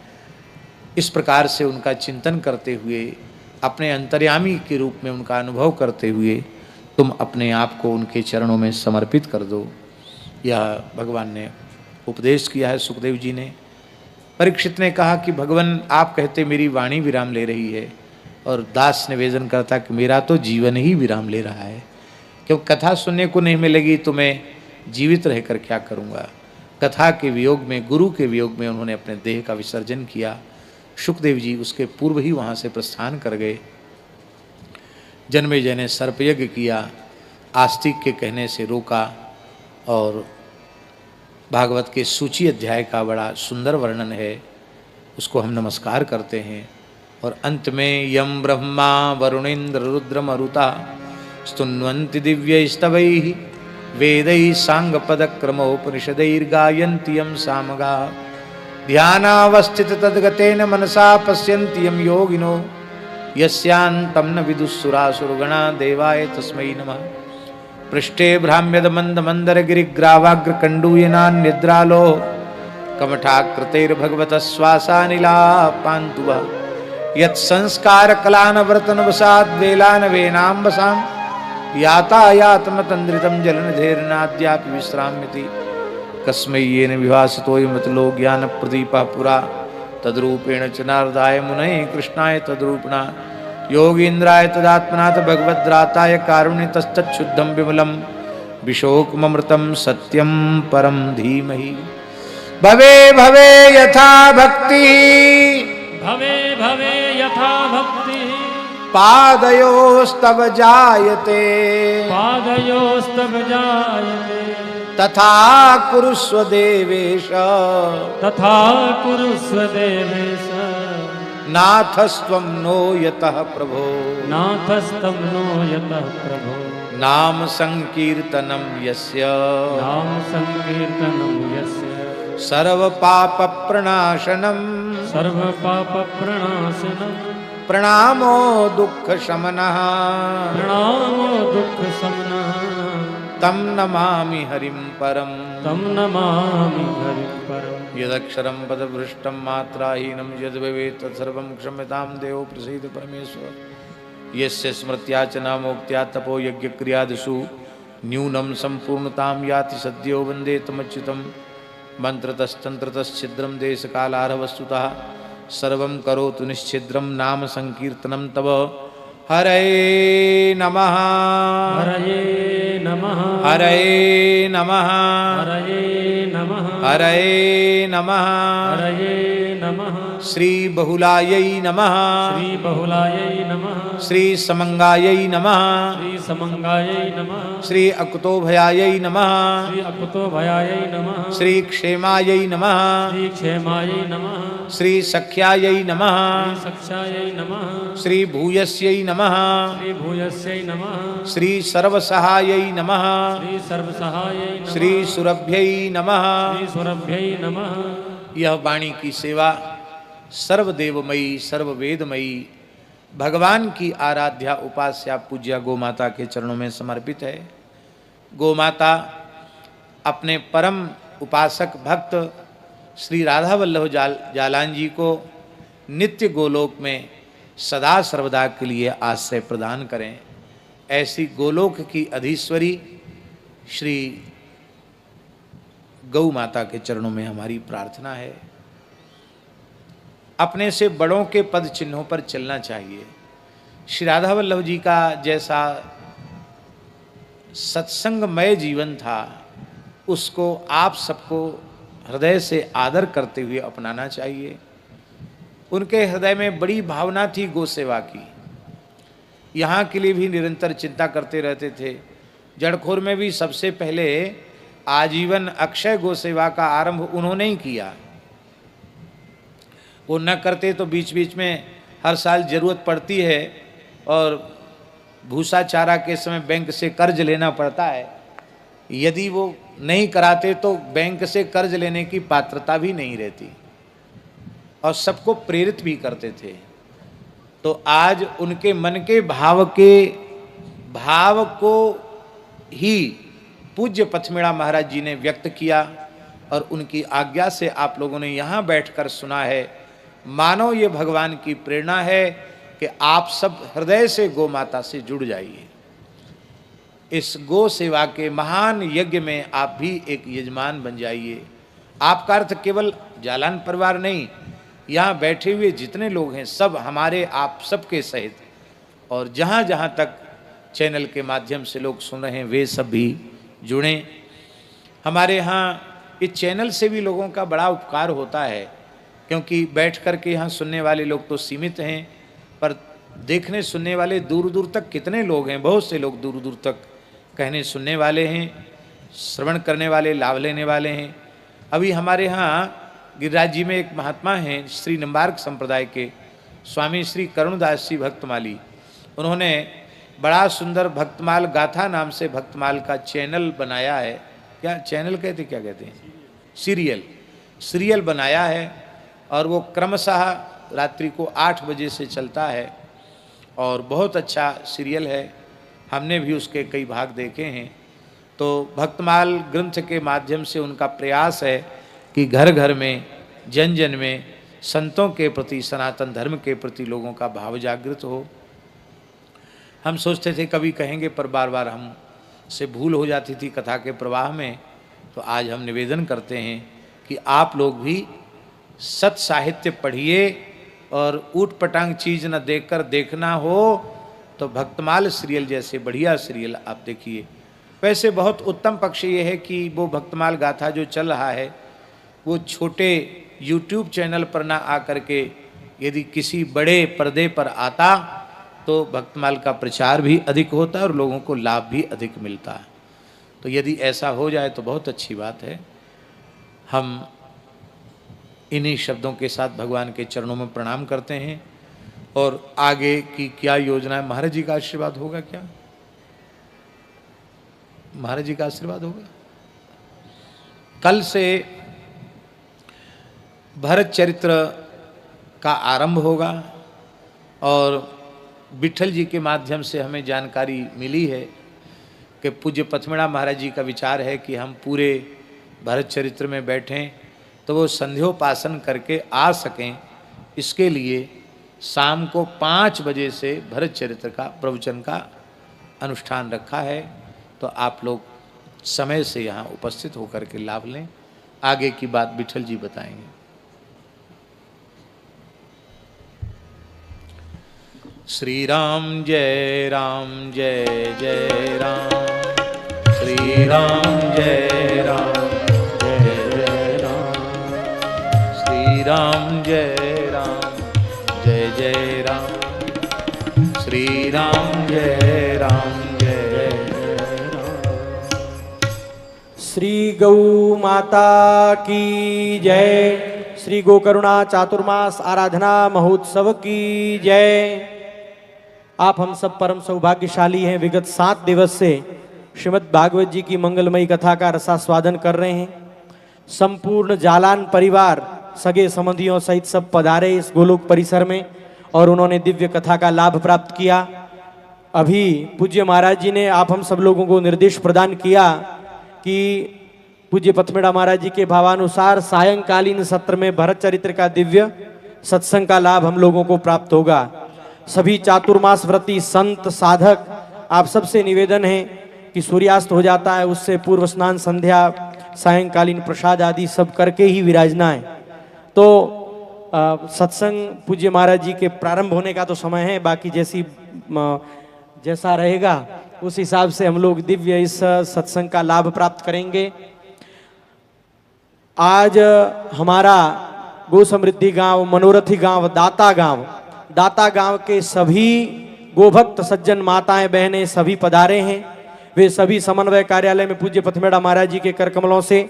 इस प्रकार से उनका चिंतन करते हुए, अपने अंतर्यामी के रूप में उनका अनुभव करते हुए तुम अपने आप को उनके चरणों में समर्पित कर दो। यह भगवान ने उपदेश किया है सुखदेव जी ने। परीक्षित ने कहा कि भगवान आप कहते मेरी वाणी विराम ले रही है, और दास निवेदन करता कि मेरा तो जीवन ही विराम ले रहा है, क्यों कथा सुनने को नहीं मिलेगी तो मैं जीवित रहकर क्या करूँगा। कथा के वियोग में, गुरु के वियोग में उन्होंने अपने देह का विसर्जन किया। सुखदेव जी उसके पूर्व ही वहाँ से प्रस्थान कर गए। जन्मेजय ने सर्पयज्ञ किया, आस्तिक के कहने से रोका, और भागवत के सूची अध्याय का बड़ा सुंदर वर्णन है, उसको हम नमस्कार करते हैं। और अंत में यम ब्रह्मा वरुणेन्द्र रुद्र मरुता स्तुन्वन्ति दिव्य स्तवैः वेदैः सांगपदक्रमोपनिषदैर्गायन्ति यं सामगा ध्यानावस्थित तद्गतेन मनसा पश्यन्ति यं योगिनो यस्यान्तं न विदुःसुरासुरगणा देवाय तस्मै नमः। पृष्ठे भ्राम्यद मंद मंदर गिरिग्रावाग्र कंडूयनान्यद्रालो कमठाकृतैर्भगवत श्वासानिलापान्तु यत्संस्कार कलानव्रतन वसाद्वेलान वेनाम्बसां यातायातमतन्द्रितं जलनिधेर्नाद्यापि विश्राम्यति कस्मै येन विभासितोऽयमतलो ज्ञानप्रदीपः पुरा तद्रूपेण च नारदाय मुनये कृष्णाय तद्रूपिणा योगीन्द्राय तदात्मनाथ भगवद्राताय कारुण्यतस्तच्छुद्धं विमलं विशोकममृतं सत्यं परं धीमहि। भवे भवे यथा भक्ति भवे भवे यथा भक्ति पादयोस्तव जायते पादयोस्तव जायते तथा कुरुष्व देवेश तथा कुरुष्व देवेश नाथस्त्वं नो यतः प्रभो नाथस्तं नो यतः प्रभो नाम संकीर्तनं यस्य नाम संकीर्तनं यस्य सर्व पाप प्रणाशनम सर्व पाप प्रणाशनम प्रणामो दुख शमनः प्रणामो दुख शमनः तम नमामि हरिं परम तं नमामि हरिं परम्। यदक्षरं पदभ्रष्टं मात्राहीनं यद्भवेत् तत्सर्वं क्षम्यतां देवो प्रसीद परमेश्वर। यस्य स्मृत्या च नामोक्त्या तपो यज्ञक्रियादिषु न्यूनं सम्पूर्णतां याति सद्यो वन्दे तमच्युतं। मंत्रतस्तंत्रतश्छिद्रं देशकालारवस्तुतः सर्वं करोतु निश्छिद्रं नाम संकीर्तनं तव। हरये नमः हरये नमः हरये नमः हरये नमः हरये नमः हरये नमः श्री बहुलायै नमः श्री बहुलायै नमः श्री समंगायै नमः श्री समंगायै नमः श्री अकुतोभयायै नमः श्री अकुतोभयायै नमः श्री क्षेमायै नमः श्री क्षेमायै नमः श्री सख्यायै नमः श्री सक्षायै नमः श्री भूयस्यै नमः श्री भूयस्यै नमः श्री सर्वसहायै नमः श्री सर्वसहायै नमः श्री सुरभ्यै नमः। श्री सुरभ्यै नमः। यह वाणी की सेवा सर्वदेवमयी सर्ववेदमयी भगवान की आराध्या उपास्या पूज्या गोमाता के चरणों में समर्पित है। गोमाता अपने परम उपासक भक्त श्री राधा वल्लभ जालान जी को नित्य गोलोक में सदा सर्वदा के लिए आश्रय प्रदान करें। ऐसी गोलोक की अधीश्वरी श्री गौ माता के चरणों में हमारी प्रार्थना है। अपने से बड़ों के पद चिन्हों पर चलना चाहिए। श्री राधा वल्लभ जी का जैसा सत्संगमय जीवन था उसको आप सबको हृदय से आदर करते हुए अपनाना चाहिए। उनके हृदय में बड़ी भावना थी गौ सेवा की, यहाँ के लिए भी निरंतर चिंता करते रहते थे। जड़खोर में भी सबसे पहले आजीवन अक्षय गौ सेवा का आरंभ उन्होंने ही किया। वो न करते तो बीच बीच में हर साल जरूरत पड़ती है और भूसा चारा के समय बैंक से कर्ज लेना पड़ता है। यदि वो नहीं कराते तो बैंक से कर्ज लेने की पात्रता भी नहीं रहती और सबको प्रेरित भी करते थे। तो आज उनके मन के भाव को ही पूज्य पथमेड़ा महाराज जी ने व्यक्त किया और उनकी आज्ञा से आप लोगों ने यहाँ बैठकर सुना है। मानो ये भगवान की प्रेरणा है कि आप सब हृदय से गौ माता से जुड़ जाइए। इस गौ सेवा के महान यज्ञ में आप भी एक यजमान बन जाइए। आपका अर्थ केवल जालान परिवार नहीं, यहाँ बैठे हुए जितने लोग हैं सब हमारे आप सबके सहित, और जहाँ जहाँ तक चैनल के माध्यम से लोग सुन रहे हैं वे सब भी जुड़ें। हमारे यहाँ इस चैनल से भी लोगों का बड़ा उपकार होता है, क्योंकि बैठ कर के यहाँ सुनने वाले लोग तो सीमित हैं, पर देखने सुनने वाले दूर दूर तक कितने लोग हैं। बहुत से लोग दूर दूर तक कहने सुनने वाले हैं, श्रवण करने वाले, लाभ लेने वाले हैं। अभी हमारे यहाँ गिरिराज जी में एक महात्मा हैं श्री निम्बार्क संप्रदाय के स्वामी श्री करुणदास जी भक्तमाली। उन्होंने बड़ा सुंदर भक्तमाल गाथा नाम से भक्तमाल का चैनल बनाया है। क्या चैनल कहते, क्या कहते हैं, सीरियल बनाया है, और वो क्रमशः रात्रि को 8 बजे से चलता है और बहुत अच्छा सीरियल है। हमने भी उसके कई भाग देखे हैं। तो भक्तमाल ग्रंथ के माध्यम से उनका प्रयास है कि घर घर में, जन जन में संतों के प्रति, सनातन धर्म के प्रति लोगों का भाव जागृत हो। हम सोचते थे कभी कहेंगे, पर बार बार हम से भूल हो जाती थी कथा के प्रवाह में। तो आज हम निवेदन करते हैं कि आप लोग भी सत साहित्य पढ़िए और ऊट पटांग चीज न देखकर देखना हो तो भक्तमाल सीरियल जैसे बढ़िया सीरियल आप देखिए। वैसे बहुत उत्तम पक्ष ये है कि वो भक्तमाल गाथा जो चल रहा है वो छोटे YouTube चैनल पर ना आकर के यदि किसी बड़े पर्दे पर आता तो भक्तमाल का प्रचार भी अधिक होता है और लोगों को लाभ भी अधिक मिलता है। तो यदि ऐसा हो जाए तो बहुत अच्छी बात है। हम इन्हीं शब्दों के साथ भगवान के चरणों में प्रणाम करते हैं और आगे की क्या योजना है। महाराज जी का आशीर्वाद होगा क्या? महाराज जी का आशीर्वाद होगा। कल से भरत चरित्र का आरंभ होगा और विठल जी के माध्यम से हमें जानकारी मिली है कि पूज्य पथमेड़ा महाराज जी का विचार है कि हम पूरे भरत चरित्र में बैठें तो वो संध्योपासन करके आ सकें। इसके लिए शाम को 5 बजे से भरत चरित्र का प्रवचन का अनुष्ठान रखा है। तो आप लोग समय से यहाँ उपस्थित होकर के लाभ लें। आगे की बात विठल जी बताएंगे। श्री राम जय जय राम। श्री राम जय जय राम। श्री राम जय राम। श्री राम जय राम। श्री गौ माता की जय। श्री गोकरुणा चातुर्मास आराधना महोत्सव की जय। आप हम सब परम सौभाग्यशाली हैं। विगत 7 दिवस से श्रीमद् भागवत जी की मंगलमयी कथा का रसास्वादन कर रहे हैं। संपूर्ण जालान परिवार सगे संबंधियों सहित सब पधारे इस गोलोक परिसर में और उन्होंने दिव्य कथा का लाभ प्राप्त किया। अभी पूज्य महाराज जी ने आप हम सब लोगों को निर्देश प्रदान किया कि पूज्य पथमेड़ा महाराज जी के भावानुसार सायंकालीन सत्र में भरत चरित्र का दिव्य सत्संग का लाभ हम लोगों को प्राप्त होगा। सभी चातुर्मास व्रती संत साधक आप सबसे निवेदन है कि सूर्यास्त हो जाता है उससे पूर्व स्नान संध्या सायंकालीन प्रसाद आदि सब करके ही विराजना है। तो सत्संग पूज्य महाराज जी के प्रारंभ होने का तो समय है, बाकी जैसा रहेगा उस हिसाब से हम लोग दिव्य इस सत्संग का लाभ प्राप्त करेंगे। आज हमारा गो समृद्धि गांव, मनोरथी गांव, दाता गांव के सभी गोभक्त सज्जन माताएं बहनें सभी पधारे हैं। वे सभी समन्वय कार्यालय में पूज्य पथमेड़ा महाराज जी के कर कमलों से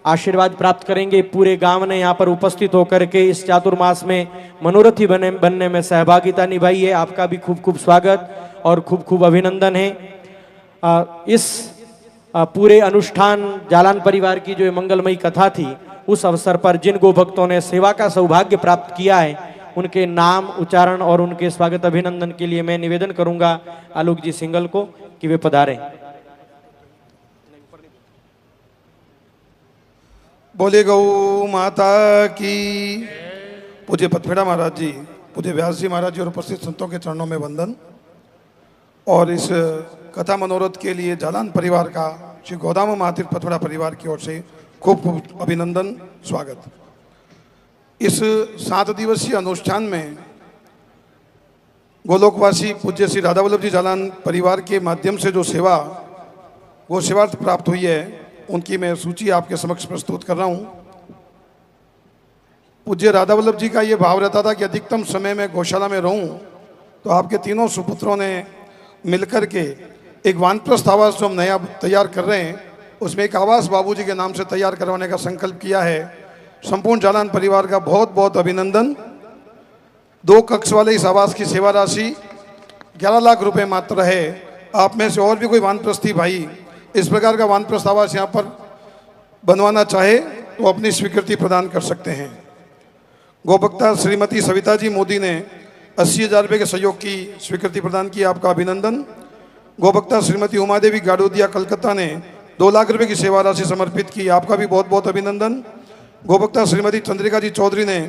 आशीर्वाद प्राप्त करेंगे। पूरे गांव ने यहाँ पर उपस्थित होकर के इस चातुर्मास में मनोरथी बनने में सहभागिता निभाई है। आपका भी खूब खूब स्वागत और खूब खूब अभिनंदन है। इस पूरे अनुष्ठान जालान परिवार की जो मंगलमयी कथा थी उस अवसर पर जिन गोभक्तों ने सेवा का सौभाग्य प्राप्त किया है उनके नाम उच्चारण और उनके स्वागत अभिनंदन के लिए मैं निवेदन करूंगा आलोक जी सिंगल को कि वे पधारें। बोले गौ माता की। पूज्य पथमेड़ा महाराज जी, पूज्य व्यास जी महाराज जी और उपस्थित संतों के चरणों में वंदन। और इस कथा मनोरथ के लिए जालान परिवार का श्री गोदाम महातीर्थ पथमेड़ा परिवार की ओर से खूब खूब अभिनंदन, स्वागत। इस 7 दिवसीय अनुष्ठान में गोलोकवासी पूज्य श्री राधा वल्लभ जी जालान परिवार के माध्यम से जो सेवा वो सेवार्थ प्राप्त हुई है उनकी मैं सूची आपके समक्ष प्रस्तुत कर रहा हूँ। पूज्य राधा वल्लभ जी का ये भाव रहता था कि अधिकतम समय में गौशाला में रहूं, तो आपके तीनों सुपुत्रों ने मिलकर के एक वानप्रस्थ आवास जो हम नया तैयार कर रहे हैं उसमें एक आवास बाबूजी के नाम से तैयार करवाने का संकल्प किया है। संपूर्ण जालान परिवार का बहुत बहुत अभिनंदन। 2 कक्ष वाले इस आवास की सेवा राशि 11 लाख रुपए मात्र है। आप में से और भी कोई वानप्रस्थी भाई इस प्रकार का वानप्रस्थ आवास यहाँ पर बनवाना चाहे तो अपनी स्वीकृति प्रदान कर सकते हैं। गोभक्ता श्रीमती सविता जी मोदी ने 80,000 रुपये के सहयोग की स्वीकृति प्रदान की, आपका अभिनंदन। गोभक्ता श्रीमती उमादेवी गाडोदिया कलकत्ता ने 2 लाख रुपये की सेवा राशि समर्पित की, आपका भी बहुत बहुत अभिनंदन। गोभक्ता श्रीमती चंद्रिका जी चौधरी ने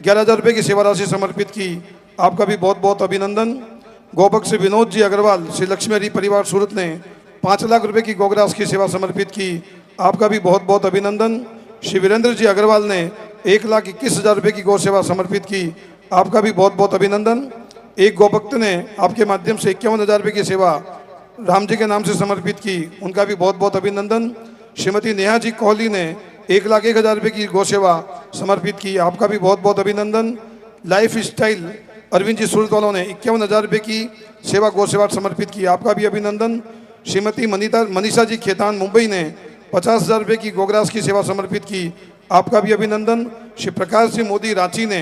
11,000 रुपये की सेवा राशि समर्पित की, आपका भी बहुत बहुत अभिनंदन। गोभक्त श्री विनोद जी अग्रवाल श्री लक्ष्मी हरी परिवार सूरत ने 5 लाख रुपये की गोग्रास की सेवा समर्पित की, आपका भी बहुत बहुत अभिनंदन। श्री वीरेंद्र जी अग्रवाल ने 1,21,000 रुपये की गौ सेवा समर्पित की, आपका भी बहुत बहुत अभिनंदन। एक गोभक्त ने आपके माध्यम से 51,000 रुपये की सेवा राम जी के नाम से समर्पित की, उनका भी बहुत बहुत अभिनंदन। श्रीमती नेहा जी कोहली ने 1,01,000 रुपये की गौ सेवा समर्पित की, आपका भी बहुत बहुत अभिनंदन। लाइफ स्टाइल अरविंद जी सूरत वालों ने 51,000 रुपये की सेवा गौ सेवा समर्पित की, आपका भी अभिनंदन। श्रीमती मनीषा जी खेतान मुंबई ने 50,000 रुपये की गोग्रास की सेवा समर्पित की, आपका भी अभिनंदन। श्री प्रकाश जी मोदी रांची ने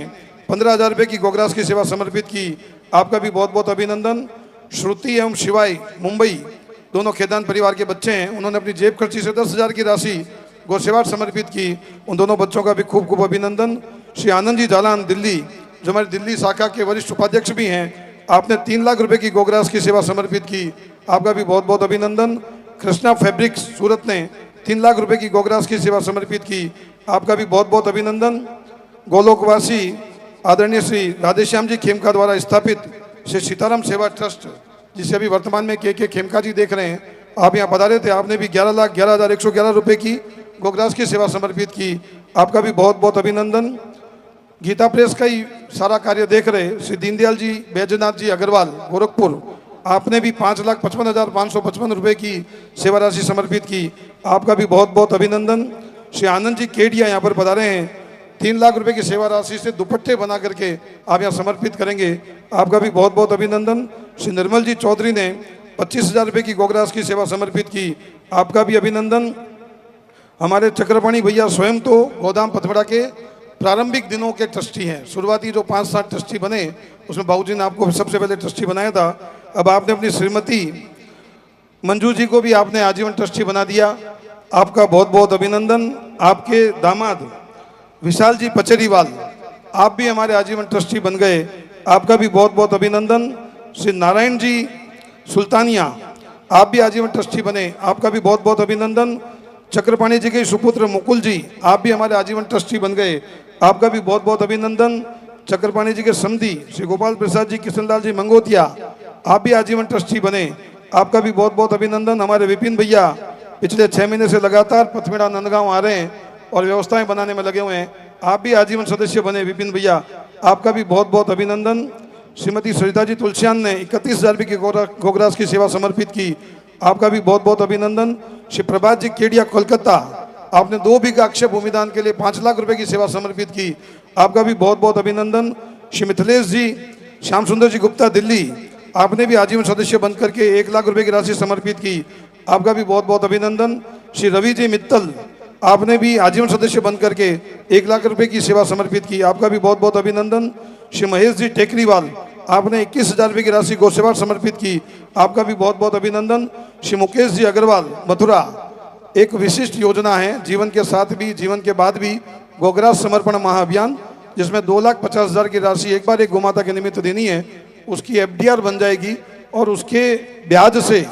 15,000 रुपये की गोग्रास की सेवा समर्पित की, आपका भी बहुत बहुत अभिनंदन। श्रुति एवं शिवाय मुंबई दोनों खेतान परिवार के बच्चे हैं, उन्होंने अपनी जेब खर्ची से 10,000 की राशि गौ सेवा समर्पित की, उन दोनों बच्चों का भी खूब खूब अभिनंदन। श्री आनंद जी जालान दिल्ली, जो हमारी दिल्ली शाखा के वरिष्ठ उपाध्यक्ष भी हैं, आपने 3 लाख रुपए की गोग्रास की सेवा समर्पित की, आपका भी बहुत बहुत अभिनंदन। कृष्णा फैब्रिक्स सूरत ने 3 लाख रुपए की गोग्रास की सेवा समर्पित की, आपका भी बहुत बहुत अभिनंदन। गोलोकवासी आदरणीय श्री राधेश्याम जी खेमका द्वारा स्थापित श्री सीताराम सेवा ट्रस्ट, जिसे अभी वर्तमान में के खेमका जी देख रहे हैं, आप यहाँ पधारे थे, आपने भी 11,11,111 रुपये की गोग्रास की सेवा समर्पित की, आपका भी बहुत बहुत अभिनंदन। गीता प्रेस का ही सारा कार्य देख रहे श्री दीनदयाल जी बैजनाथ जी अग्रवाल गोरखपुर, आपने भी 5,55,555 रुपये की सेवा राशि समर्पित की, आपका भी बहुत बहुत अभिनंदन। श्री आनंद जी केडिया यहाँ पर पधारे हैं, 3 लाख रुपए की सेवा राशि से दुपट्टे बना करके आप यहाँ समर्पित करेंगे, आपका भी बहुत बहुत अभिनंदन। श्री निर्मल जी चौधरी ने 25,000 रुपये की गोग्रास की सेवा समर्पित की, आपका भी अभिनंदन। हमारे चक्रपाणी भैया स्वयं तो गोदाम पथमड़ा के प्रारंभिक दिनों के ट्रस्टी हैं, शुरुआती जो 5-7 ट्रस्टी बने उसमें बाबूजी ने आपको सबसे पहले ट्रस्टी बनाया था, अब आपने अपनी श्रीमती मंजू जी को भी आपने आजीवन ट्रस्टी बना दिया, आपका बहुत बहुत अभिनंदन। आपके दामाद विशाल जी पचरीवाल, आप भी हमारे आजीवन ट्रस्टी बन गए, आपका भी बहुत बहुत अभिनंदन। श्री नारायण जी सुल्तानिया, आप भी आजीवन ट्रस्टी बने, आपका भी बहुत बहुत अभिनंदन। चक्रपाणी जी के सुपुत्र मुकुल जी, आप भी हमारे आजीवन ट्रस्टी बन गए, आपका भी बहुत बहुत अभिनंदन। चक्रपाणी जी के समधी श्री गोपाल प्रसाद जी किशनलाल जी मंगोतिया, आप भी आजीवन ट्रस्टी बने, आपका भी बहुत बहुत अभिनंदन। हमारे विपिन भैया पिछले 6 महीने से लगातार पथमेड़ा नंदगांव आ रहे हैं और व्यवस्थाएं बनाने में लगे हुए हैं, आप भी आजीवन सदस्य बने विपिन भैया, आपका भी बहुत बहुत अभिनंदन। श्रीमती सरिता जी तुलसियान ने 31,000 रुपये की गोग्रास की सेवा समर्पित की, आपका भी बहुत बहुत अभिनंदन। श्री प्रभात जी केडिया कोलकाता, आपने 2 बीघा अक्षय भूमिदान के लिए 5 लाख रुपए की सेवा समर्पित की, आपका भी बहुत बहुत अभिनंदन। श्री मिथिलेश जी श्याम सुंदर जी गुप्ता दिल्ली, आपने भी आजीवन सदस्य बन करके 1 लाख रुपए की राशि समर्पित की, आपका भी बहुत बहुत अभिनंदन। श्री रवि जी मित्तल, आपने भी आजीवन सदस्य बन करके 1 लाख रुपए की सेवा समर्पित की, आपका भी बहुत बहुत अभिनंदन। श्री महेश जी टेकरीवाल, आपने 21,000 रुपये की राशि गौ सेवा समर्पित की, आपका भी बहुत बहुत अभिनंदन। श्री मुकेश जी अग्रवाल मथुरा, एक विशिष्ट योजना है जीवन के साथ भी जीवन के बाद भी गोग्रास समर्पण महाअभियान, जिसमें 2,50,000 की राशि एक बार एक गोमाता के निमित्त देनी है, उसकी FDR बन जाएगी और उसके ब्याज से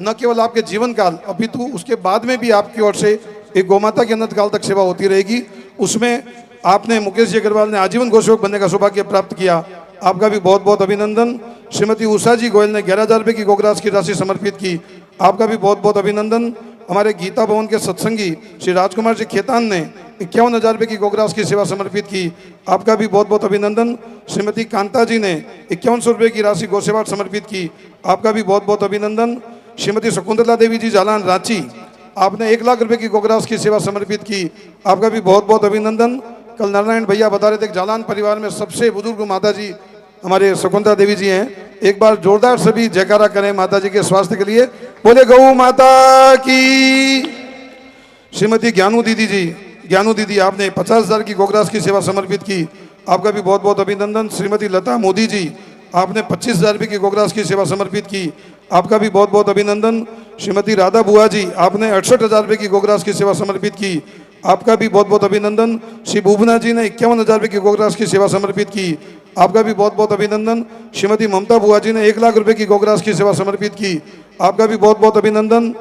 न केवल आपके जीवन काल अपितु उसके बाद में भी आपकी ओर से एक गोमाता के अनंत काल तक सेवा होती रहेगी। उसमें आपने मुकेश जी अग्रवाल ने आजीवन गोसेवक बनने का सौभाग्य प्राप्त किया, आपका भी बहुत बहुत अभिनंदन। श्रीमती उषा जी गोयल ने 11,000 रुपये की गोग्रास की राशि समर्पित की, आपका भी बहुत बहुत अभिनंदन। हमारे गीता भवन के सत्संगी श्री राजकुमार जी खेतान ने 51,000 रुपये की गोग्रास की सेवा समर्पित की, आपका भी बहुत बहुत अभिनंदन। श्रीमती कांता जी ने 5100 रुपये की राशि गौसेवा समर्पित की, आपका भी बहुत बहुत अभिनंदन। श्रीमती शकुंतला देवी जी जालान रांची, आपने 1 लाख रुपये की गोग्रास की सेवा समर्पित की, आपका भी बहुत बहुत अभिनंदन। कल नारायण भैया बता रहे थे जालान परिवार में सबसे बुजुर्ग माता जी हमारे शकुंतला देवी जी हैं, एक बार जोरदार सभी जयकारा करें माता जी के स्वास्थ्य के लिए, बोले गौ माता की। श्रीमती ज्ञानू दीदी आपने 50,000 की गोग्रास की सेवा समर्पित की, आपका भी बहुत बहुत अभिनंदन। श्रीमती लता मोदी जी, आपने 25,000 रुपये की गोग्रास की सेवा समर्पित की, आपका भी बहुत बहुत अभिनंदन। श्रीमती राधा बुआ जी, आपने 68,000 रुपये की गोग्रास की सेवा समर्पित की, आपका भी बहुत बहुत अभिनंदन। श्री बुबना जी ने 51,000 रुपये की गोग्रास की सेवा समर्पित की, आपका भी बहुत बहुत अभिनंदन। श्रीमती ममता बुआ जी ने 1 लाख रुपये की गोग्रास की सेवा समर्पित की, आपका भी बहुत बहुत अभिनंदन।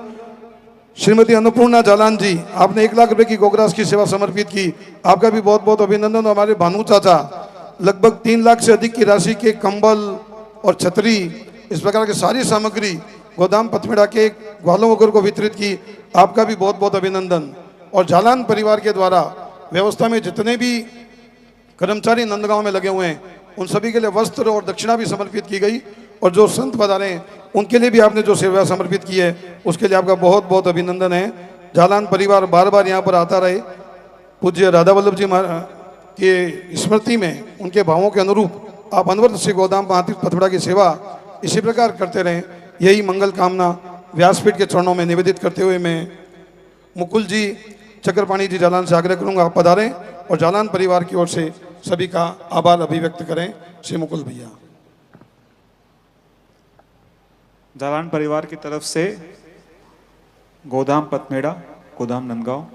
श्रीमती अन्नपूर्णा जालान जी, आपने 1 लाख रुपये की गोग्रास की सेवा समर्पित की, आपका भी बहुत बहुत अभिनंदन। हमारे भानु चाचा लगभग 3 लाख से अधिक की राशि के कंबल और छतरी इस प्रकार की सारी सामग्री गोदाम पथमेड़ा के ग्वालों वगैरह को वितरित की, आपका भी बहुत बहुत अभिनंदन। और जालान परिवार के द्वारा व्यवस्था में जितने भी कर्मचारी नंदगांव में लगे हुए हैं उन सभी के लिए वस्त्र और दक्षिणा भी समर्पित की गई। और जो संत पधारे हैं उनके लिए भी आपने जो सेवा समर्पित की है उसके लिए आपका बहुत बहुत अभिनंदन है। जालान परिवार बार बार यहाँ पर आता रहे। पूज्य राधा वल्लभ जी महाराज के स्मृति में उनके भावों के अनुरूप आप अनवरत श्री गोदाम महातीर्थ पथड़ा की सेवा इसी प्रकार करते रहें, यही मंगल कामना व्यासपीठ के चरणों में निवेदित करते हुए मैं मुकुल जी चक्रपाणी जी जालान से आग्रह करूंगा आप पधारें और जालान परिवार की ओर से सभी का आभार अभिव्यक्त करें। श्री मुकुल भैया। जालान परिवार की तरफ से गोदाम पथमेड़ा, गोदाम नंदगांव,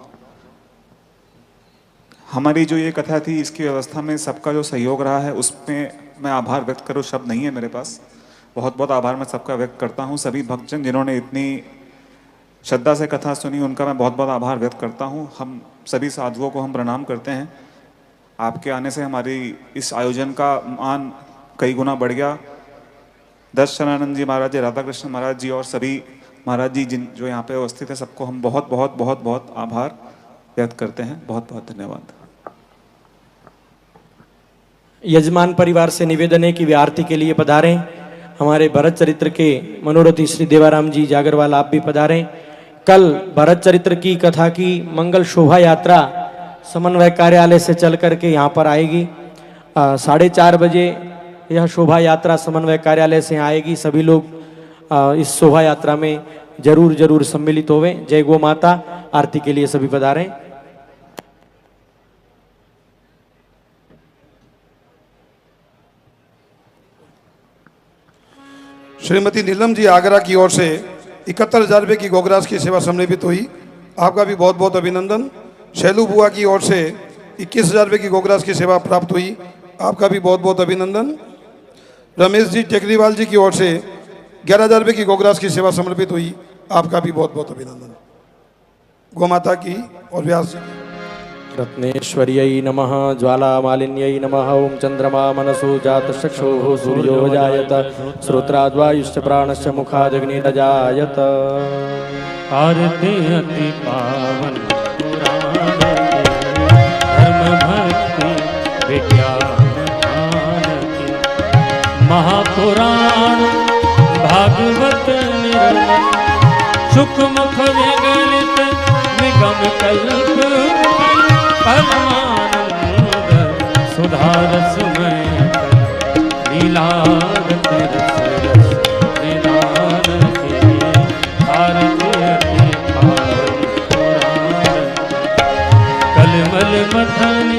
हमारी जो ये कथा थी इसकी व्यवस्था में सबका जो सहयोग रहा है उसमें मैं आभार व्यक्त करूँ शब्द नहीं है मेरे पास। बहुत बहुत आभार मैं सबका व्यक्त करता हूँ। सभी भक्तजन जिन्होंने इतनी श्रद्धा से कथा सुनी उनका मैं बहुत बहुत आभार व्यक्त करता हूँ। हम सभी साधुओं को हम प्रणाम करते हैं। आपके आने से हमारी इस आयोजन का मान कई गुना बढ़ गया। दस शरणानंद जी महाराज जी, राधा कृष्ण महाराज जी और सभी महाराज जी जिन जो यहाँ पे उपस्थित है सबको हम बहुत बहुत बहुत बहुत आभार व्यक्त करते हैं। बहुत बहुत धन्यवाद। यजमान परिवार से निवेदन है कि वे आरती के लिए पधारें। हमारे भरत चरित्र के मनोरथी श्री देवाराम जी जागरवाल आप भी पधारें। कल भरत चरित्र की कथा की मंगल शोभा यात्रा समन्वय कार्यालय से चल करके यहाँ पर आएगी। 4:30 बजे यह शोभा यात्रा समन्वय कार्यालय से आएगी। सभी लोग इस शोभा यात्रा में जरूर जरूर सम्मिलित होवें। जय गो माता। आरती के लिए सभी पधारें। श्रीमती नीलम जी आगरा की ओर से 71,000 रुपये की गोगराज की सेवा समर्पित हुई, आपका भी बहुत बहुत अभिनंदन। शैलू बुआ की ओर से 21,000 रुपये की गोगराज की सेवा प्राप्त हुई, आपका भी बहुत बहुत अभिनंदन। रमेश जी टेकरीवाल जी की ओर से 11,000 रुपये की गोगराज की सेवा समर्पित हुई, आपका भी बहुत बहुत अभिनंदन। गोमाता की और व्यास जी की। रत्नेश्वर्यै नमः। ज्वालामालिन्यै नमः। ओम चंद्रमा मनसो जातचक्षुः सूर्यो जायत श्रोत्राद्वायुश्च प्राणश्च मुखादग्निरजायत। आरती अति पावन पुराण की, धर्म भक्ति विज्ञान की, महापुराण भागवत निर्मल, सुख मुख विगलित निगम कल्प, परमानंद सुधारसमय लीलारत रस रस निदान की। आरती अति पावन पुराण, कलमल मथन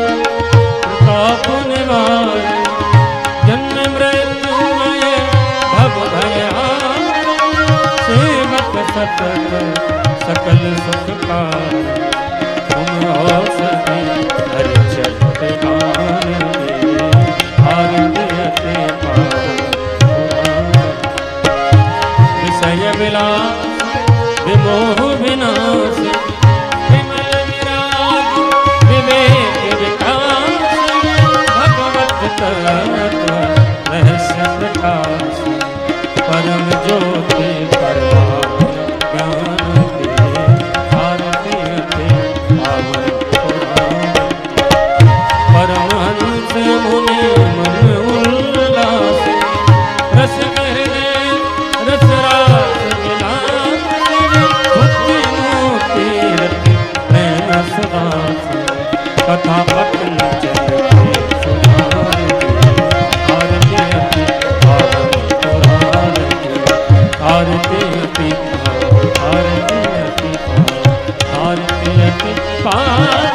प्रताप निवार, जन्म मृत्युमय भव भयहार, सेवक सतत सकल सुख का, तुम हो सभी हरि चरित गान के। आरती अति पावन पुराण, विषय विलास विमोह विनाश, विमल विराग विवेक विकास, भगवत तत्व रहस्य प्रकाश, परम ज्योति परमात्म ज्ञान के। आरती अति पावन पुराण, परमहंस मुनि मन उल्लास, रस हृदय रस रास विलास, भक्ति मोती रति प्रेम सुदास, कथा पठन चलते सुधार के। आरती अति पावन पुराण के। आरती अति पावन, आरती अति पावन, आरती अति पावन।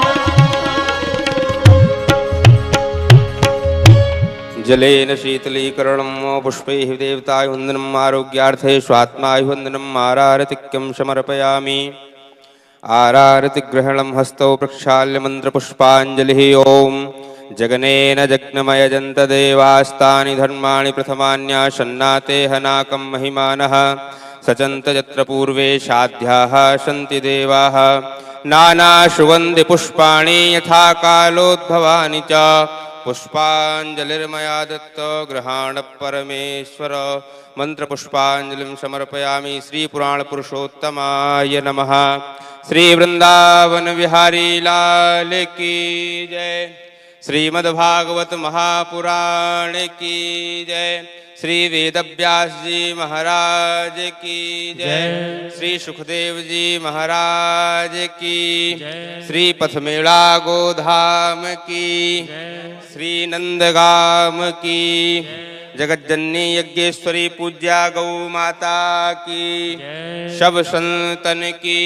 जलेन शीतलीकरणं पुष्पैः देवताय वन्दनम्, आरोग्यार्थे स्वात्माय वन्दनम्, आरारतिक्यं समर्पयामि। आरारतिग्रहणं हस्तौ प्रक्षाल्य मन्त्रपुष्पाञ्जलिः। ओम जगनेन जग्नमयजन्त देवास्तानि धर्माणि प्रथमान्यासन्नाते हनाकं महिमानः, सचन्त यत्र पूर्वे साध्याः सन्ति देवाः, नानाशुगन्धि पुष्पाणि यथा कालोद्भवानि च, पुष्पाञ्जलिर्मया दत्त गृहाण परमेश्वर। मंत्रपुष्पाञ्जलिं समर्पयामि। श्री पुराण पुरुषोत्तमाय नमः। श्री वृंदावन विहारी लाल की जय। श्रीमद्भागवत महापुराण की जय। श्री वेदव्यास जी महाराज की जय। श्री सुखदेव जी महाराज की जय। श्री पथमेड़ा गोधाम की श्री नंदगाम की जगज्जननी यज्ञेश्वरी पूज्या गौ माता की शब संतन की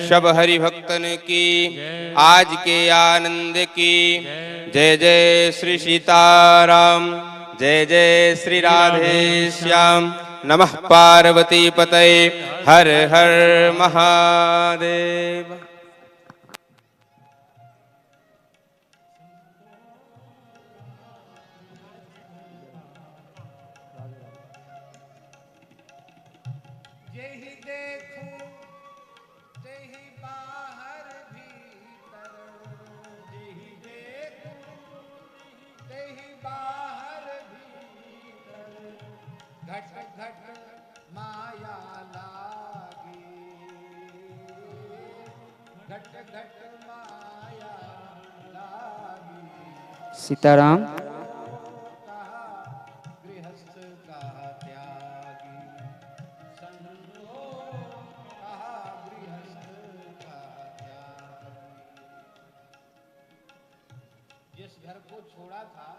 शब हरिभक्तन की आज के आनंद की जय जय श्री सीताराम जय जय श्री राधे श्याम। नमः पार्वती पतये हर हर महादेव। सीताराम। जिस घर को छोड़ा था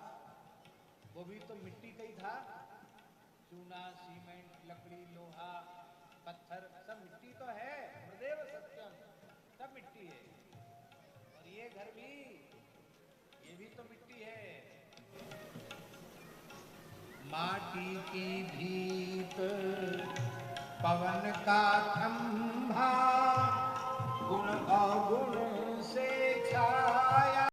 वो भी तो मिट्टी का ही था। चूना सीमेंट लकड़ी लोहा पत्थर सब मिट्टी तो है। हृदय सत्यम सब मिट्टी है। और ये घर भी ये भी तो मिट्टी है। माटी की भीत पवन का खंभा गुण अवगुण से छाया।